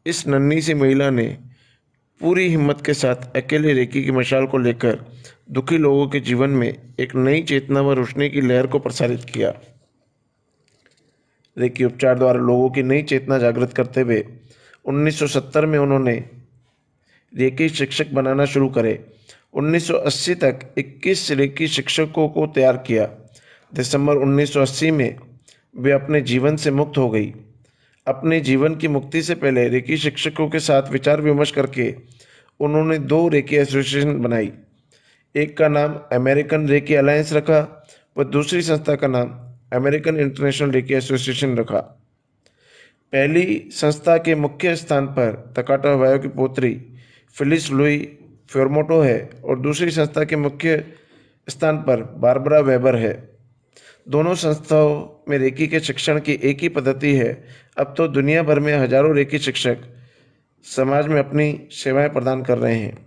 इस नन्ही सी महिला ने पूरी हिम्मत के साथ अकेले रेकी की मशाल को लेकर दुखी लोगों के जीवन में एक नई चेतना व रोशनी की लहर को प्रसारित किया। रेकी उपचार द्वारा लोगों की नई चेतना जागृत करते हुए 1970 में उन्होंने रेकी शिक्षक बनाना शुरू करे। 1980 तक 21 रेकी शिक्षकों को तैयार किया। दिसंबर 1980 में वे अपने जीवन से मुक्त हो गई। अपने जीवन की मुक्ति से पहले रेकी शिक्षकों के साथ विचार विमर्श करके उन्होंने 2 रेकी एसोसिएशन बनाई। एक का नाम अमेरिकन रेकी अलायंस रखा व दूसरी संस्था का नाम अमेरिकन इंटरनेशनल रेकी एसोसिएशन रखा। पहली संस्था के मुख्य स्थान पर तकाटा हवायो की पोत्री फिलिस लुई फ्योरमोटो है और दूसरी संस्था के मुख्य स्थान पर बारबरा वेबर है। दोनों संस्थाओं में रेकी के शिक्षण की एक ही पद्धति है। अब तो दुनिया भर में हजारों रेकी शिक्षक समाज में अपनी सेवाएं प्रदान कर रहे हैं।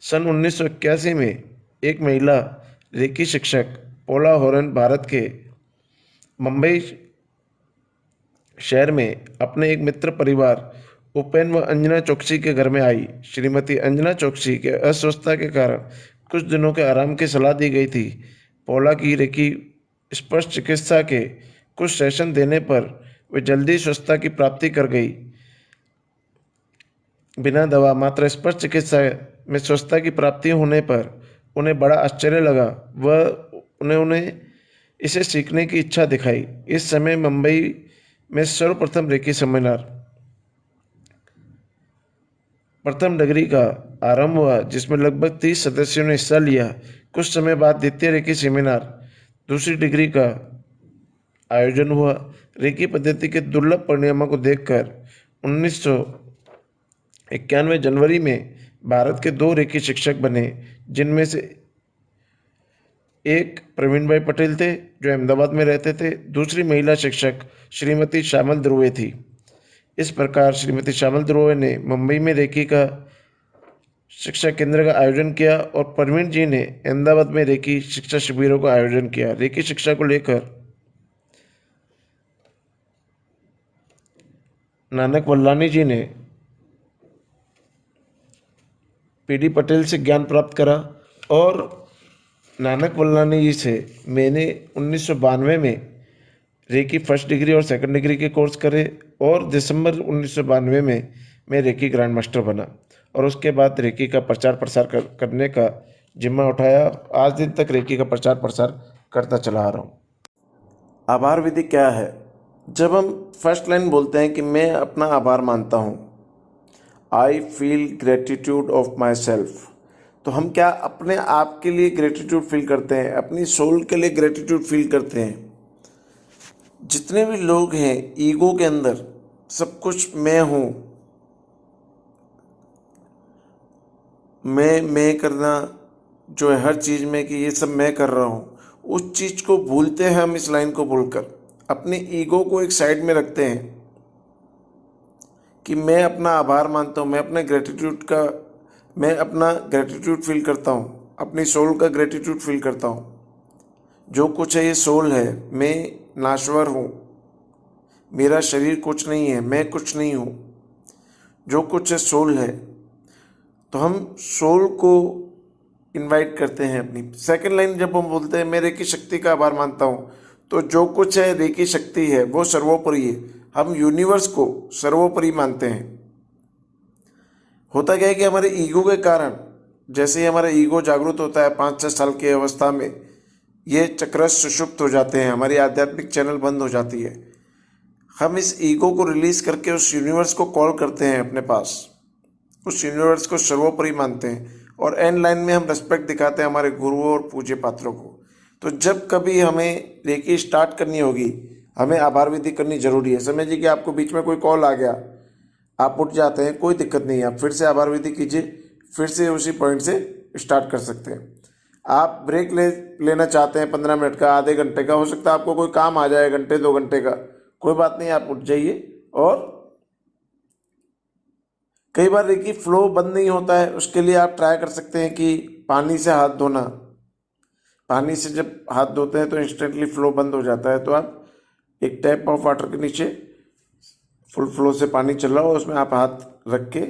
सन 1981 में एक महिला रेकी शिक्षक पोला होरन भारत के मुंबई शहर में अपने एक मित्र परिवार उपेन व अंजना चौकसी के घर में आई। श्रीमती अंजना चौकसी के अस्वस्थता के कारण कुछ दिनों के आराम की सलाह दी गई थी। पोला की रेकी स्पर्श चिकित्सा के कुछ सेशन देने पर वे जल्दी स्वस्थता की प्राप्ति कर गई। बिना दवा मात्र स्पर्श चिकित्सा में स्वस्थता की प्राप्ति होने पर उन्हें बड़ा आश्चर्य लगा व उन्हें इसे सीखने की इच्छा दिखाई। इस समय मुंबई में सर्वप्रथम रेकी सेमिनार प्रथम डिग्री का आरंभ हुआ जिसमें लगभग 30 सदस्यों ने हिस्सा लिया। कुछ समय बाद द्वितीय रेकी सेमिनार दूसरी डिग्री का आयोजन हुआ। रेकी पद्धति के दुर्लभ परिणामों को देखकर 1991 जनवरी में भारत के 2 रेकी शिक्षक बने, जिनमें से एक प्रवीण भाई पटेल थे जो अहमदाबाद में रहते थे। दूसरी महिला शिक्षक श्रीमती श्यामल ध्रुवे थी। इस प्रकार श्रीमती श्यामल ध्रुवे ने मुंबई में रेकी का शिक्षा केंद्र का आयोजन किया और प्रवीण जी ने अहमदाबाद में रेकी शिक्षा शिविरों का आयोजन किया। रेकी शिक्षा को लेकर नानक वल्लानी जी ने पीडी पटेल से ज्ञान प्राप्त करा और नानक वल्लानी जी से मैंने 1992 में रेकी फर्स्ट डिग्री और सेकंड डिग्री के कोर्स करे और दिसंबर 1992 में मैं रेकी ग्रैंड मास्टर बना और उसके बाद रेकी का प्रचार प्रसार करने का जिम्मा उठाया। आज दिन तक रेकी का प्रचार प्रसार करता चला आ रहा हूँ। आभार विधि क्या है? जब हम फर्स्ट लाइन बोलते हैं कि मैं अपना आभार मानता हूँ, I feel gratitude of my self, तो हम क्या अपने आप के लिए ग्रेटिट्यूड फील करते हैं, अपनी सोल के लिए ग्रेटिट्यूड फील करते हैं। जितने भी लोग हैं ईगो के अंदर सब कुछ मैं हूँ, मैं करना जो है हर चीज़ में कि ये सब मैं कर रहा हूँ, उस चीज़ को भूलते हैं हम। इस लाइन को बोलकर अपने ईगो को एक साइड में रखते हैं कि मैं अपना आभार मानता हूँ, मैं अपने मैं अपना ग्रेटिट्यूड फील करता हूँ, अपनी सोल का ग्रेटिट्यूड फील करता हूँ। जो कुछ है ये सोल है, मैं नाश्वर हूँ, मेरा शरीर कुछ नहीं है, मैं कुछ नहीं हूँ, जो कुछ है सोल है। तो हम सोल को इनवाइट करते हैं अपनी। सेकंड लाइन जब हम बोलते हैं मैं रेकी शक्ति का आभार मानता हूँ, तो जो कुछ है रेकी शक्ति है वो सर्वोपरि है। हम यूनिवर्स को सर्वोपरि मानते हैं। होता क्या है कि हमारे ईगो के कारण जैसे ही हमारा ईगो जागृत होता है 5-6 साल की अवस्था में, ये चक्रस सुषुप्त हो जाते हैं, हमारी आध्यात्मिक चैनल बंद हो जाती है। हम इस ईगो को रिलीज करके उस यूनिवर्स को कॉल करते हैं अपने पास, उस यूनिवर्स को सर्वोपरि मानते हैं और एंड लाइन में हम रेस्पेक्ट दिखाते हैं हमारे गुरुओं और पूज्य पात्रों को। तो जब कभी हमें रेकी स्टार्ट करनी होगी, हमें आभार विधि करनी जरूरी है। समझिए कि आपको बीच में कोई कॉल आ गया, आप उठ जाते हैं, कोई दिक्कत नहीं है, आप फिर से आभार विधि कीजिए, फिर से उसी पॉइंट से स्टार्ट कर सकते हैं। आप ब्रेक लेना चाहते हैं 15 मिनट का, आधे घंटे का, हो सकता है आपको कोई काम आ जाए घंटे 2 घंटे का, कोई बात नहीं, आप उठ जाइए। और कई बार देखिए फ्लो बंद नहीं होता है, उसके लिए आप ट्राई कर सकते हैं कि पानी से हाथ धोना। पानी से जब हाथ धोते हैं तो इंस्टेंटली फ्लो बंद हो जाता है, तो आप एक टैप ऑफ वाटर के नीचे फुल फ्लो से पानी चल रहा हो, उसमें आप हाथ रख के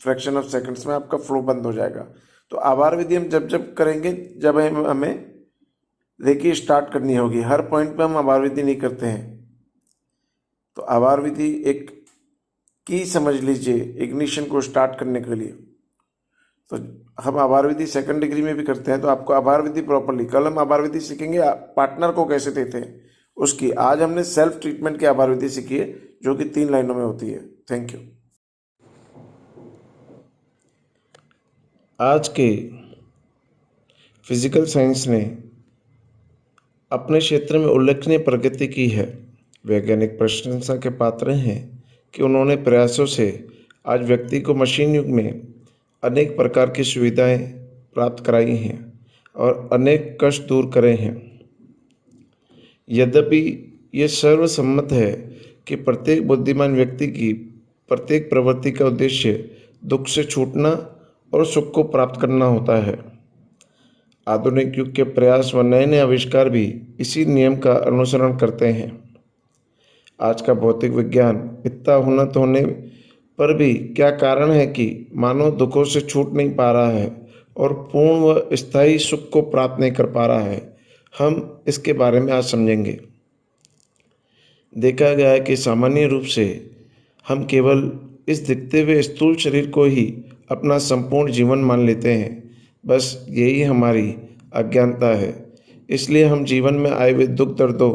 फ्रैक्शन ऑफ सेकंड्स में आपका फ्लो बंद हो जाएगा। तो आभार विधि हम जब जब करेंगे, जब हमें देखिए स्टार्ट करनी होगी, हर पॉइंट पे हम आभार विधि नहीं करते हैं। तो आभार विधि एक की समझ लीजिए इग्निशन को स्टार्ट करने के लिए। तो हम आभार विधि सेकंड डिग्री में भी करते हैं, तो आपको आभार विधि प्रॉपरली, कल हम आभार विधि सीखेंगे पार्टनर को कैसे देते हैं उसकी। आज हमने सेल्फ ट्रीटमेंट की आभार विधि सीखी है, जो कि 3 लाइनों में होती है। Thank you. आज के फिजिकल साइंस ने अपने क्षेत्र में उल्लेखनीय प्रगति की है। वैज्ञानिक प्रशंसा के पात्र हैं कि उन्होंने प्रयासों से आज व्यक्ति को मशीन युग में अनेक प्रकार की सुविधाएं प्राप्त कराई हैं और अनेक कष्ट दूर करे हैं। यद्यपि ये सर्वसम्मत है कि प्रत्येक बुद्धिमान व्यक्ति की प्रत्येक प्रवृत्ति का उद्देश्य दुख से छूटना और सुख को प्राप्त करना होता है। आधुनिक युग के प्रयास व नए नए आविष्कार भी इसी नियम का अनुसरण करते हैं। आज का भौतिक विज्ञान इतना उन्नत होने पर भी क्या कारण है कि मानव दुखों से छूट नहीं पा रहा है और पूर्ण व स्थायी सुख को प्राप्त नहीं कर पा रहा है, हम इसके बारे में आज समझेंगे। देखा गया है कि सामान्य रूप से हम केवल इस दिखते हुए स्थूल शरीर को ही अपना संपूर्ण जीवन मान लेते हैं। बस यही हमारी अज्ञानता है। इसलिए हम जीवन में आए हुए दुख दर्दों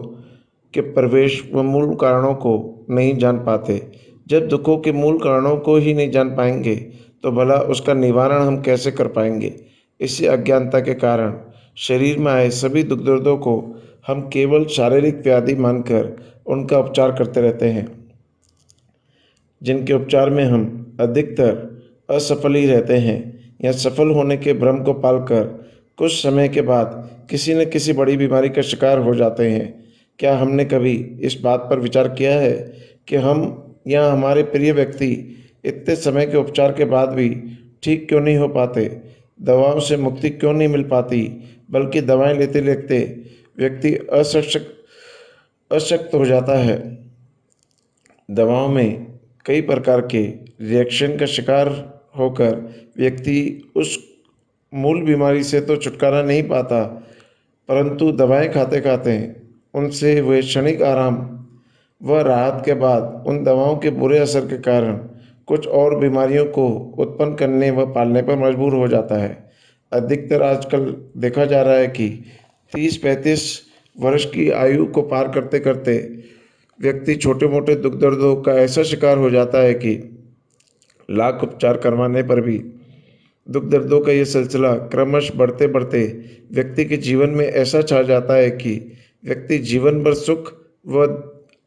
के प्रवेश व मूल कारणों को नहीं जान पाते। जब दुखों के मूल कारणों को ही नहीं जान पाएंगे तो भला उसका निवारण हम कैसे कर पाएंगे। इसी अज्ञानता के कारण शरीर में आए सभी दुख दर्दों को हम केवल शारीरिक व्याधि मानकर उनका उपचार करते रहते हैं, जिनके उपचार में हम अधिकतर असफल ही रहते हैं या सफल होने के भ्रम को पालकर कुछ समय के बाद किसी न किसी बड़ी बीमारी का शिकार हो जाते हैं। क्या हमने कभी इस बात पर विचार किया है कि हम या हमारे प्रिय व्यक्ति इतने समय के उपचार के बाद भी ठीक क्यों नहीं हो पाते? दवाओं से मुक्ति क्यों नहीं मिल पाती, बल्कि दवाएं लेते लेते व्यक्ति अशक्त हो जाता है। दवाओं में कई प्रकार के रिएक्शन का शिकार होकर व्यक्ति उस मूल बीमारी से तो छुटकारा नहीं पाता, परंतु दवाएं खाते खाते उनसे वे क्षणिक आराम व राहत के बाद उन दवाओं के बुरे असर के कारण कुछ और बीमारियों को उत्पन्न करने व पालने पर मजबूर हो जाता है। अधिकतर आजकल देखा जा रहा है कि 30-35 वर्ष की आयु को पार करते करते व्यक्ति छोटे मोटे दुख दर्दों का ऐसा शिकार हो जाता है कि लाख उपचार करवाने पर भी दुख दर्दों का ये सिलसिला क्रमश बढ़ते बढ़ते व्यक्ति के जीवन में ऐसा छा जाता है कि व्यक्ति जीवन भर सुख व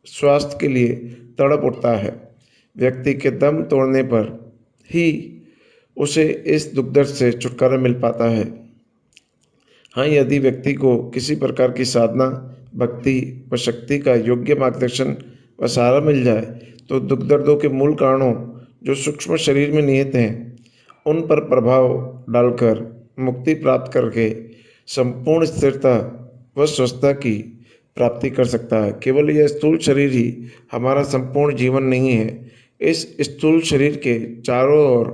स्वास्थ्य के लिए तड़प उठता है। व्यक्ति के दम तोड़ने पर ही उसे इस दुख दर्द से छुटकारा मिल पाता है। हाँ, यदि व्यक्ति को किसी प्रकार की साधना, भक्ति व शक्ति का योग्य मार्गदर्शन व सहारा मिल जाए तो दुख दर्दों के मूल कारणों जो सूक्ष्म शरीर में निहित हैं उन पर प्रभाव डालकर मुक्ति प्राप्त करके संपूर्ण स्थिरता व स्वस्थता की प्राप्ति कर सकता है। केवल यह स्थूल शरीर ही हमारा संपूर्ण जीवन नहीं है। इस स्थूल शरीर के चारों ओर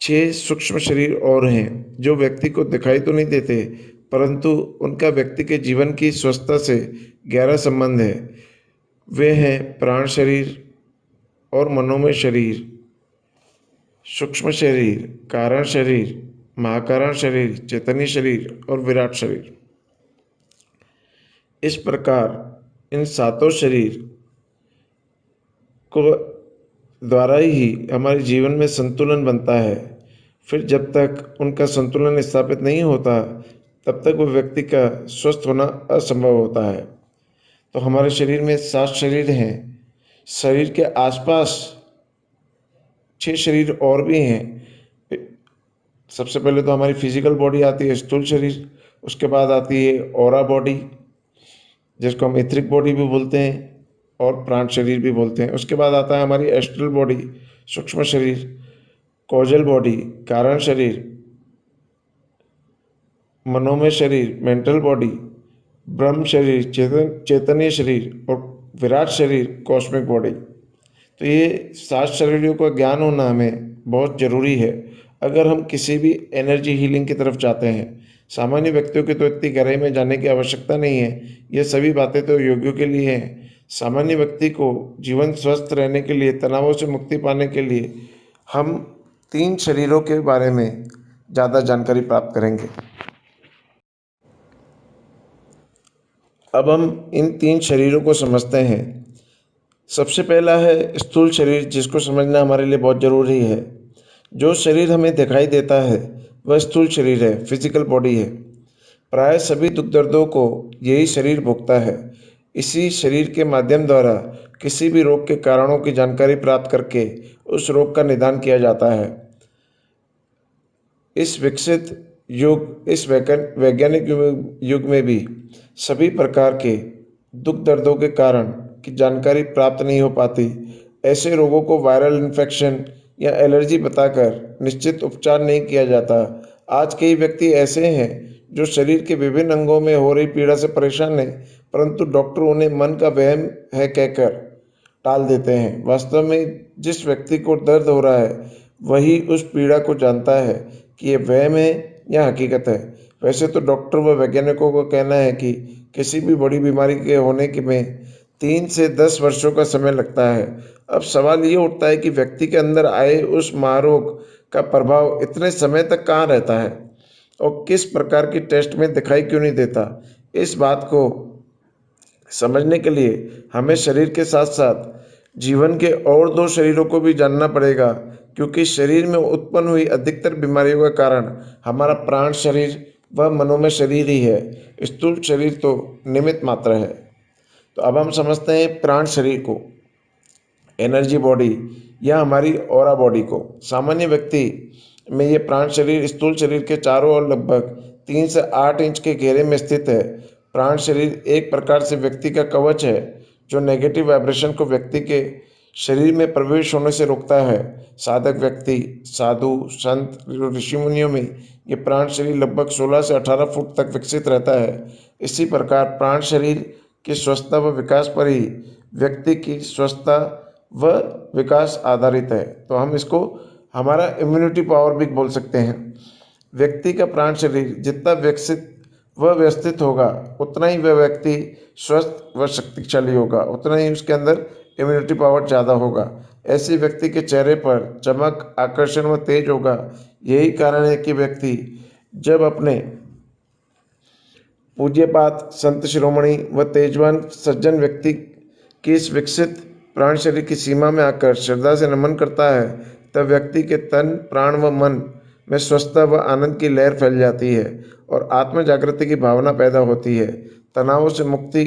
6 सूक्ष्म शरीर और हैं जो व्यक्ति को दिखाई तो नहीं देते, परंतु उनका व्यक्ति के जीवन की स्वस्थता से गहरा संबंध है। वे हैं प्राण शरीर और मनोमय शरीर, सूक्ष्म शरीर, कारण शरीर, महाकारण शरीर, चैतन्य शरीर और विराट शरीर। इस प्रकार इन 7 शरीर को द्वारा ही हमारे जीवन में संतुलन बनता है। फिर जब तक उनका संतुलन स्थापित नहीं होता तब तक वो व्यक्ति का स्वस्थ होना असंभव होता है। तो हमारे शरीर में 7 शरीर हैं। शरीर के आसपास 6 शरीर और भी हैं। सबसे पहले तो हमारी फिजिकल बॉडी आती है, स्थूल शरीर, उसके बाद आती है ऑरा बॉडी, जिसको हम इथरिक बॉडी भी बोलते हैं और प्राण शरीर भी बोलते हैं। उसके बाद आता है हमारी एस्ट्रल बॉडी, सूक्ष्म शरीर, कॉजल बॉडी, कारण शरीर, मनोमय शरीर, मेंटल बॉडी, ब्रह्म शरीर, चैतन्य शरीर और विराट शरीर, कॉस्मिक बॉडी। तो ये 7 शरीरों का ज्ञान होना हमें बहुत ज़रूरी है अगर हम किसी भी एनर्जी हीलिंग की तरफ जाते हैं। सामान्य व्यक्तियों की तो इतनी गहराई में जाने की आवश्यकता नहीं है, ये सभी बातें तो योगियों के लिए हैं। सामान्य व्यक्ति को जीवन स्वस्थ रहने के लिए, तनावों से मुक्ति पाने के लिए हम 3 शरीरों के बारे में ज़्यादा जानकारी प्राप्त करेंगे। अब हम इन 3 शरीरों को समझते हैं। सबसे पहला है स्थूल शरीर, जिसको समझना हमारे लिए बहुत ज़रूरी है। जो शरीर हमें दिखाई देता है वह स्थूल शरीर है, फिजिकल बॉडी है। प्राय सभी दुख दर्दों को यही शरीर भोगता है। इसी शरीर के माध्यम द्वारा किसी भी रोग के कारणों की जानकारी प्राप्त करके उस रोग का निदान किया जाता है। इस वैज्ञानिक युग में भी सभी प्रकार के दुख दर्दों के कारण की जानकारी प्राप्त नहीं हो पाती। ऐसे रोगों को वायरल इन्फेक्शन या एलर्जी बताकर निश्चित उपचार नहीं किया जाता। आज कई व्यक्ति ऐसे हैं जो शरीर के विभिन्न अंगों में हो रही पीड़ा से परेशान हैं, परंतु डॉक्टर उन्हें मन का वहम है कहकर टाल देते हैं। वास्तव में जिस व्यक्ति को दर्द हो रहा है वही उस पीड़ा को जानता है कि ये वहम है या हकीकत है। वैसे तो डॉक्टर व वैज्ञानिकों का कहना है कि किसी भी बड़ी बीमारी के होने के में 3 से 10 वर्षों का समय लगता है। अब सवाल ये उठता है कि व्यक्ति के अंदर आए उस महारोग का प्रभाव इतने समय तक कहाँ रहता है और किस प्रकार की टेस्ट में दिखाई क्यों नहीं देता। इस बात को समझने के लिए हमें शरीर के साथ साथ जीवन के और 2 शरीरों को भी जानना पड़ेगा, क्योंकि शरीर में उत्पन्न हुई अधिकतर बीमारियों का कारण हमारा प्राण शरीर व मनोमय शरीर ही है। स्थूल शरीर तो निमित्त मात्र है। तो अब हम समझते हैं प्राण शरीर को, एनर्जी बॉडी या हमारी ऑरा बॉडी को। सामान्य व्यक्ति में ये प्राण शरीर स्थूल शरीर के चारों ओर लगभग 3 से 8 इंच के घेरे में स्थित है। प्राण शरीर एक प्रकार से व्यक्ति का कवच है जो नेगेटिव वाइब्रेशन को व्यक्ति के शरीर में प्रवेश होने से रोकता है। साधक व्यक्ति, साधु, संत, ऋषि मुनियों में ये प्राण शरीर लगभग 16 से 18 फुट तक विकसित रहता है। इसी प्रकार प्राण शरीर की स्वस्थता व विकास पर ही व्यक्ति की स्वस्थता व विकास आधारित है। तो हम इसको हमारा इम्यूनिटी पावर भी बोल सकते हैं। व्यक्ति का प्राण शरीर जितना विकसित व व्यवस्थित होगा उतना ही वह व्यक्ति स्वस्थ व शक्तिशाली होगा, उतना ही उसके अंदर इम्यूनिटी पावर ज़्यादा होगा। ऐसे व्यक्ति के चेहरे पर चमक, आकर्षण व तेज होगा। यही कारण है कि व्यक्ति जब अपने पूज्यपात, संत शिरोमणि व तेजवान सज्जन व्यक्ति की इस विकसित प्राण शरीर की सीमा में आकर श्रद्धा से नमन करता है, तब व्यक्ति के तन, प्राण व मन में स्वस्थता व आनंद की लहर फैल जाती है और आत्म जागृति की भावना पैदा होती है। तनावों से मुक्ति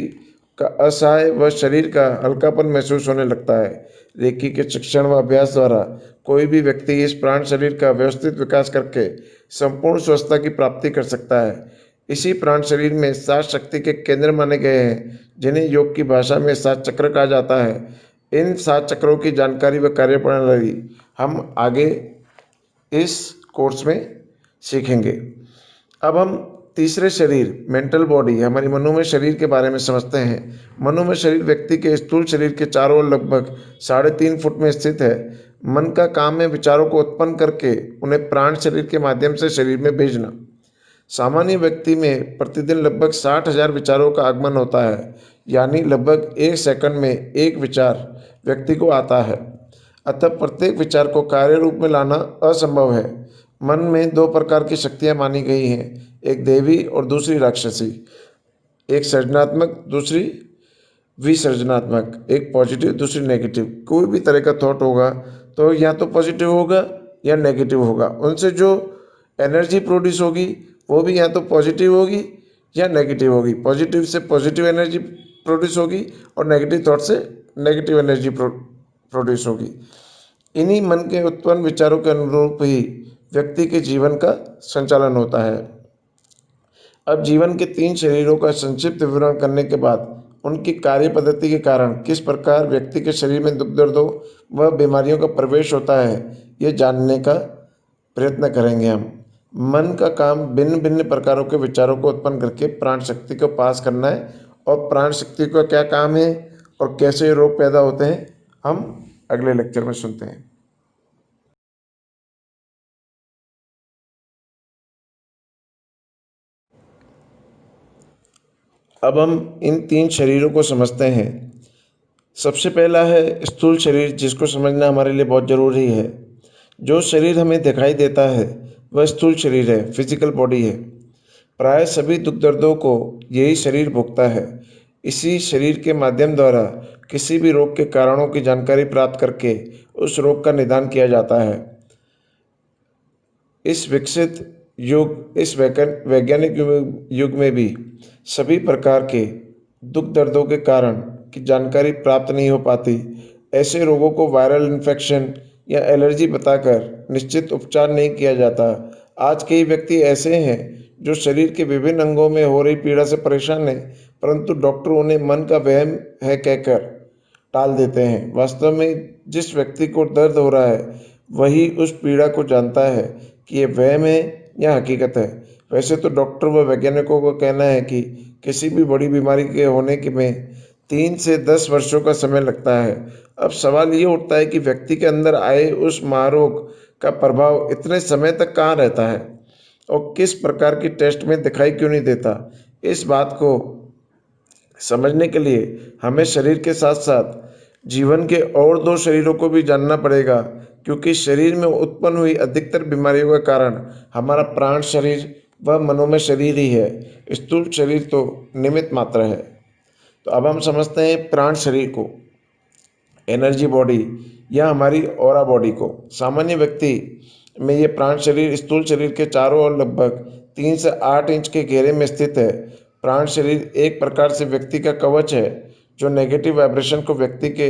का असहाय व शरीर का हल्कापन महसूस होने लगता है। रेकी के शिक्षण व अभ्यास द्वारा कोई भी व्यक्ति इस प्राण शरीर का व्यवस्थित विकास करके संपूर्ण स्वस्थता की प्राप्ति कर सकता है। इसी प्राण शरीर में 7 शक्ति के केंद्र माने गए हैं, जिन्हें योग की भाषा में 7 चक्र कहा जाता है। इन 7 चक्रों की जानकारी व कार्यप्रणाली हम आगे इस कोर्स में सीखेंगे। अब हम तीसरे शरीर, मेंटल बॉडी, हमारी मनोमय शरीर के बारे में समझते हैं। मनोमय शरीर व्यक्ति के स्थूल शरीर के चारों ओर लगभग 3.5 फुट में स्थित है। मन का काम है विचारों को उत्पन्न करके उन्हें प्राण शरीर के माध्यम से शरीर में भेजना। सामान्य व्यक्ति में प्रतिदिन लगभग 60,000 विचारों का आगमन होता है, यानी लगभग 1 सेकंड में एक विचार व्यक्ति को आता है। अतः प्रत्येक विचार को कार्य रूप में लाना असंभव है। मन में 2 प्रकार की शक्तियाँ मानी गई हैं, एक देवी और दूसरी राक्षसी, एक सृजनात्मक, दूसरी विसर्जनात्मक, एक पॉजिटिव, दूसरी नेगेटिव। कोई भी तरह का थॉट होगा तो या तो पॉजिटिव होगा या नेगेटिव होगा। उनसे जो एनर्जी प्रोड्यूस होगी वो भी या तो पॉजिटिव होगी या नेगेटिव होगी। पॉजिटिव से पॉजिटिव एनर्जी प्रोड्यूस होगी और नेगेटिव थॉट से नेगेटिव एनर्जी प्रोड्यूस होगी। इन्हीं मन के उत्पन्न विचारों के अनुरूप ही व्यक्ति के जीवन का संचालन होता है। अब जीवन के 3 शरीरों का संक्षिप्त विवरण करने के बाद उनकी कार्य पद्धति के कारण किस प्रकार व्यक्ति के शरीर में दुख दर्दों व बीमारियों का प्रवेश होता है, ये जानने का प्रयत्न करेंगे हम। मन का काम भिन्न भिन्न प्रकारों के विचारों को उत्पन्न करके प्राण शक्ति को पास करना है, और प्राण शक्ति का क्या काम है और कैसे रोग पैदा होते हैं, हम अगले लेक्चर में सुनते हैं। अब हम इन 3 शरीरों को समझते हैं। सबसे पहला है स्थूल शरीर, जिसको समझना हमारे लिए बहुत ज़रूरी है। जो शरीर हमें दिखाई देता है वह स्थूल शरीर है, फिजिकल बॉडी है। प्राय सभी दुख दर्दों को यही शरीर भोगता है। इसी शरीर के माध्यम द्वारा किसी भी रोग के कारणों की जानकारी प्राप्त करके उस रोग का निदान किया जाता है। इस विकसित वैज्ञानिक युग में भी सभी प्रकार के दुख दर्दों के कारण की जानकारी प्राप्त नहीं हो पाती। ऐसे रोगों को वायरल इन्फेक्शन या एलर्जी बताकर निश्चित उपचार नहीं किया जाता। आज कई व्यक्ति ऐसे हैं जो शरीर के विभिन्न अंगों में हो रही पीड़ा से परेशान हैं, परंतु डॉक्टर उन्हें मन का वहम है कहकर टाल देते हैं। वास्तव में जिस व्यक्ति को दर्द हो रहा है वही उस पीड़ा को जानता है कि ये वहम है या हकीकत है। वैसे तो डॉक्टर व वैज्ञानिकों का कहना है कि किसी भी बड़ी बीमारी के होने के में 3 से 10 वर्षों का समय लगता है। अब सवाल ये उठता है कि व्यक्ति के अंदर आए उस महारोग का प्रभाव इतने समय तक कहाँ रहता है और किस प्रकार की टेस्ट में दिखाई क्यों नहीं देता। इस बात को समझने के लिए हमें शरीर के साथ साथ जीवन के और 2 शरीरों को भी जानना पड़ेगा, क्योंकि शरीर में उत्पन्न हुई अधिकतर बीमारियों का कारण हमारा प्राण शरीर व मनोमय शरीर ही है। स्थूल शरीर तो निमित्त मात्र है। तो अब हम समझते हैं प्राण शरीर को, एनर्जी बॉडी या हमारी ऑरा बॉडी को। सामान्य व्यक्ति में ये प्राण शरीर स्थूल शरीर के चारों ओर लगभग 3 से 8 इंच के घेरे में स्थित है। प्राण शरीर एक प्रकार से व्यक्ति का कवच है जो नेगेटिव वाइब्रेशन को व्यक्ति के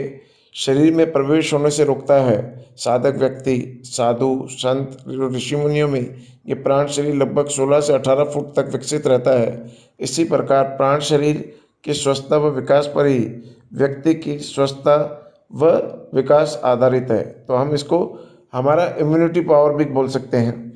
शरीर में प्रवेश होने से रोकता है। साधक व्यक्ति, साधु, संत, ऋषि मुनियों में ये प्राण शरीर लगभग 16 से 18 फुट तक विकसित रहता है। इसी प्रकार प्राण शरीर की स्वस्थता व विकास पर ही व्यक्ति की स्वस्थता व विकास आधारित है। तो हम इसको हमारा इम्यूनिटी पावर भी बोल सकते हैं।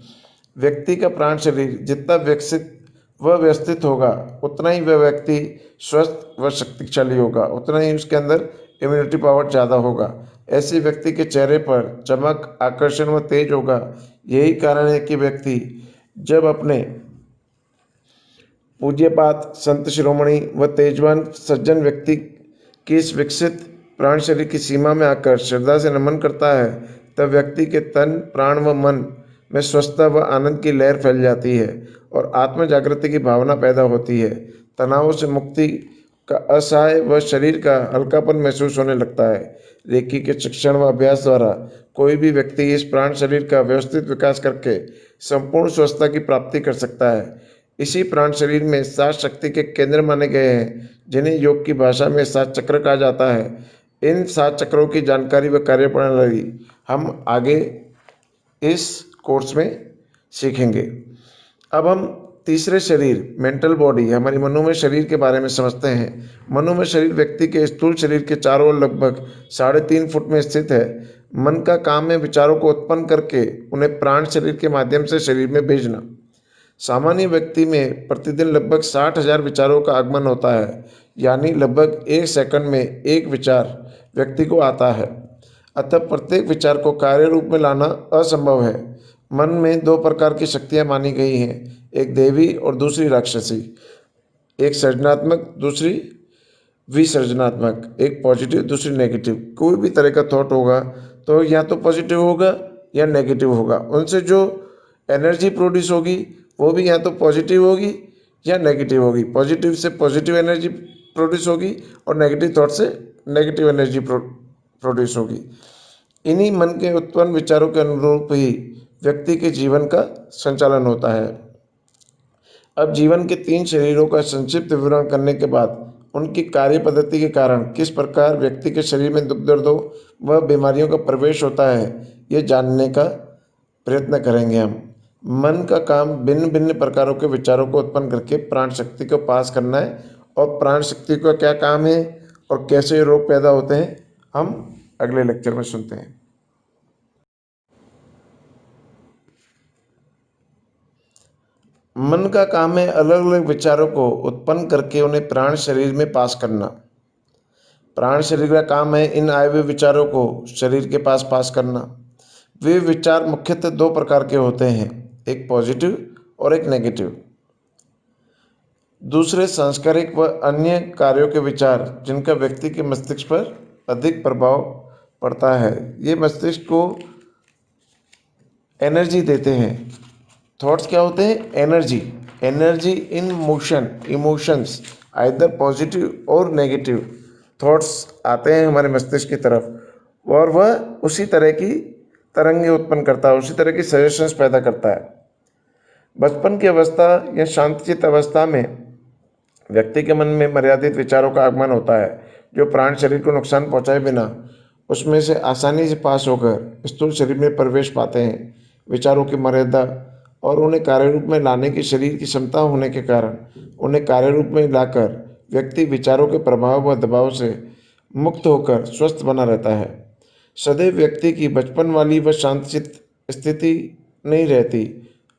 व्यक्ति का प्राण शरीर जितना विकसित व व्यवस्थित होगा उतना ही वह व्यक्ति स्वस्थ व शक्तिशाली होगा, उतना ही उसके अंदर इम्यूनिटी पावर ज़्यादा होगा। ऐसे व्यक्ति के चेहरे पर चमक, आकर्षण व तेज होगा। यही कारण है कि व्यक्ति जब अपने पूज्यपात संत शिरोमणि व तेजवान सज्जन व्यक्ति की इस विकसित प्राण शरीर की सीमा में आकर श्रद्धा से नमन करता है, तब व्यक्ति के तन, प्राण व मन में स्वस्थता व आनंद की लहर फैल जाती है और आत्म जागृति की भावना पैदा होती है। तनाव से मुक्ति का असहाय व शरीर का हल्कापन महसूस होने लगता है। रेकी के शिक्षण व अभ्यास द्वारा कोई भी व्यक्ति इस प्राण शरीर का व्यवस्थित विकास करके संपूर्ण स्वस्थता की प्राप्ति कर सकता है। इसी प्राण शरीर में 7 शक्ति के केंद्र माने गए हैं, जिन्हें योग की भाषा में 7 चक्र कहा जाता है। इन 7 चक्रों की जानकारी व कार्यप्रणाली हम आगे इस कोर्स में सीखेंगे। अब हम तीसरे शरीर, मेंटल बॉडी, हमारी मनोमय शरीर के बारे में समझते हैं। मनोमय शरीर व्यक्ति के स्थूल शरीर के चारों ओर लगभग 3.5 फुट में स्थित है। मन का काम है विचारों को उत्पन्न करके उन्हें प्राण शरीर के माध्यम से शरीर में भेजना। सामान्य व्यक्ति में प्रतिदिन लगभग 60,000 विचारों का आगमन होता है, यानी लगभग 1 सेकंड में एक विचार व्यक्ति को आता है। अतः प्रत्येक विचार को कार्य रूप में लाना असंभव है। मन में 2 प्रकार की शक्तियाँ मानी गई हैं, एक देवी और दूसरी राक्षसी, एक सृजनात्मक, दूसरी विसर्जनात्मक, एक पॉजिटिव, दूसरी नेगेटिव। कोई भी तरह का थॉट होगा तो या तो पॉजिटिव होगा या नेगेटिव होगा। उनसे जो एनर्जी प्रोड्यूस होगी वो भी या तो पॉजिटिव होगी या नेगेटिव होगी। पॉजिटिव से पॉजिटिव एनर्जी प्रोड्यूस होगी और नेगेटिव थॉट से नेगेटिव एनर्जी प्रोड्यूस होगी। इन्हीं मन के उत्पन्न विचारों के अनुरूप ही व्यक्ति के जीवन का संचालन होता है। अब जीवन के 3 शरीरों का संक्षिप्त विवरण करने के बाद उनकी कार्य पद्धति के कारण किस प्रकार व्यक्ति के शरीर में दुख दर्दों व बीमारियों का प्रवेश होता है, ये जानने का प्रयत्न करेंगे हम। मन का काम भिन्न भिन्न प्रकारों के विचारों को उत्पन्न करके प्राण शक्ति को पास करना है। और प्राण शक्ति का क्या काम है और कैसे ये रोग पैदा होते हैं, हम अगले लेक्चर में सुनते हैं। मन का काम है अलग अलग विचारों को उत्पन्न करके उन्हें प्राण शरीर में पास करना। प्राण शरीर का काम है इन आए हुए विचारों को शरीर के पास करना। वे विचार मुख्यतः दो प्रकार के होते हैं, एक पॉजिटिव और एक नेगेटिव। दूसरे सांस्कारिक व अन्य कार्यों के विचार जिनका व्यक्ति के मस्तिष्क पर अधिक प्रभाव पड़ता है। ये मस्तिष्क को एनर्जी देते हैं। थॉट्स क्या होते हैं? Energy in motion, emotions, either positive और नेगेटिव थॉट्स आते हैं हमारे मस्तिष्क की तरफ और वह उसी तरह की तरंगें उत्पन्न करता है, उसी तरह की सजेशंस पैदा करता है। बचपन की अवस्था या शांतचित्त अवस्था में व्यक्ति के मन में मर्यादित विचारों का आगमन होता है, जो प्राण शरीर को नुकसान पहुंचाए बिना उसमें से आसानी से पास होकर स्थूल शरीर में प्रवेश पाते हैं। विचारों की मर्यादा और उन्हें कार्य रूप में लाने की शरीर की क्षमता होने के कारण उन्हें कार्य रूप में लाकर व्यक्ति विचारों के प्रभाव व दबाव से मुक्त होकर स्वस्थ बना रहता है। सदैव व्यक्ति की बचपन वाली व शांतचित्त स्थिति नहीं रहती,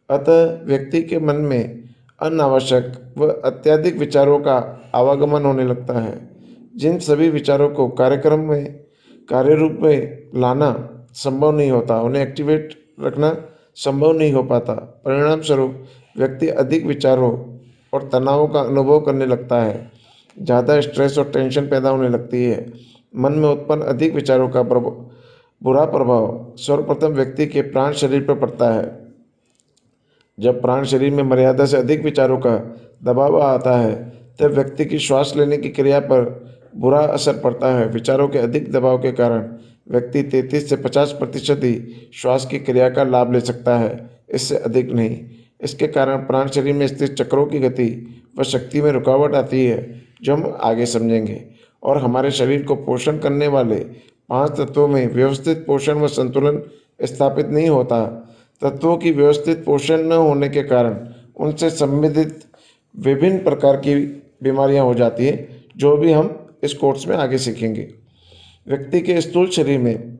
अतः व्यक्ति के मन में अनावश्यक व अत्यधिक विचारों का आवागमन होने लगता है। जिन सभी विचारों को कार्य रूप में लाना संभव नहीं होता, उन्हें एक्टिवेट रखना संभव नहीं हो पाता। परिणाम स्वरूप व्यक्ति अधिक विचारों और तनावों का अनुभव करने लगता है। ज़्यादा स्ट्रेस और टेंशन पैदा होने लगती है। मन में उत्पन्न अधिक विचारों का बुरा प्रभाव सर्वप्रथम व्यक्ति के प्राण शरीर पर पड़ता है। जब प्राण शरीर में मर्यादा से अधिक विचारों का दबाव आता है, तब व्यक्ति की श्वास लेने की क्रिया पर बुरा असर पड़ता है। विचारों के अधिक दबाव के कारण व्यक्ति 33 से 50% ही श्वास की क्रिया का लाभ ले सकता है, इससे अधिक नहीं। इसके कारण प्राण शरीर में स्थित चक्रों की गति व शक्ति में रुकावट आती है, जो हम आगे समझेंगे। और हमारे शरीर को पोषण करने वाले 5 तत्वों में व्यवस्थित पोषण व संतुलन स्थापित नहीं होता। तत्वों की व्यवस्थित पोषण न होने के कारण उनसे संबंधित विभिन्न प्रकार की बीमारियां हो जाती हैं, जो भी हम इस कोर्स में आगे सीखेंगे। व्यक्ति के स्थूल शरीर में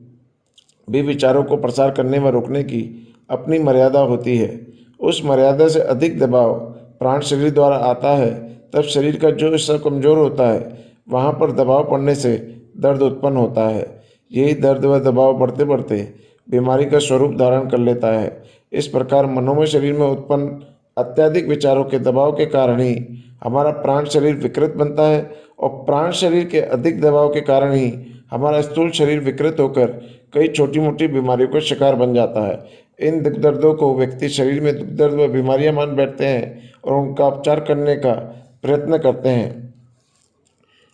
भी विचारों को प्रसार करने व रोकने की अपनी मर्यादा होती है। उस मर्यादा से अधिक दबाव प्राण शरीर द्वारा आता है, तब शरीर का जो हिस्सा कमजोर होता है वहाँ पर दबाव पड़ने से दर्द उत्पन्न होता है। यही दर्द व दबाव बढ़ते बढ़ते बीमारी का स्वरूप धारण कर लेता है। इस प्रकार मनोमय शरीर में उत्पन्न अत्यधिक विचारों के दबाव के कारण ही हमारा प्राण शरीर विकृत बनता है और प्राण शरीर के अधिक दबाव के कारण ही हमारा स्थूल शरीर विकृत होकर कई छोटी मोटी बीमारियों का शिकार बन जाता है। इन दुख दर्दों को व्यक्ति शरीर में दुख दर्द व बीमारियां मान बैठते हैं और उनका उपचार करने का प्रयत्न करते हैं।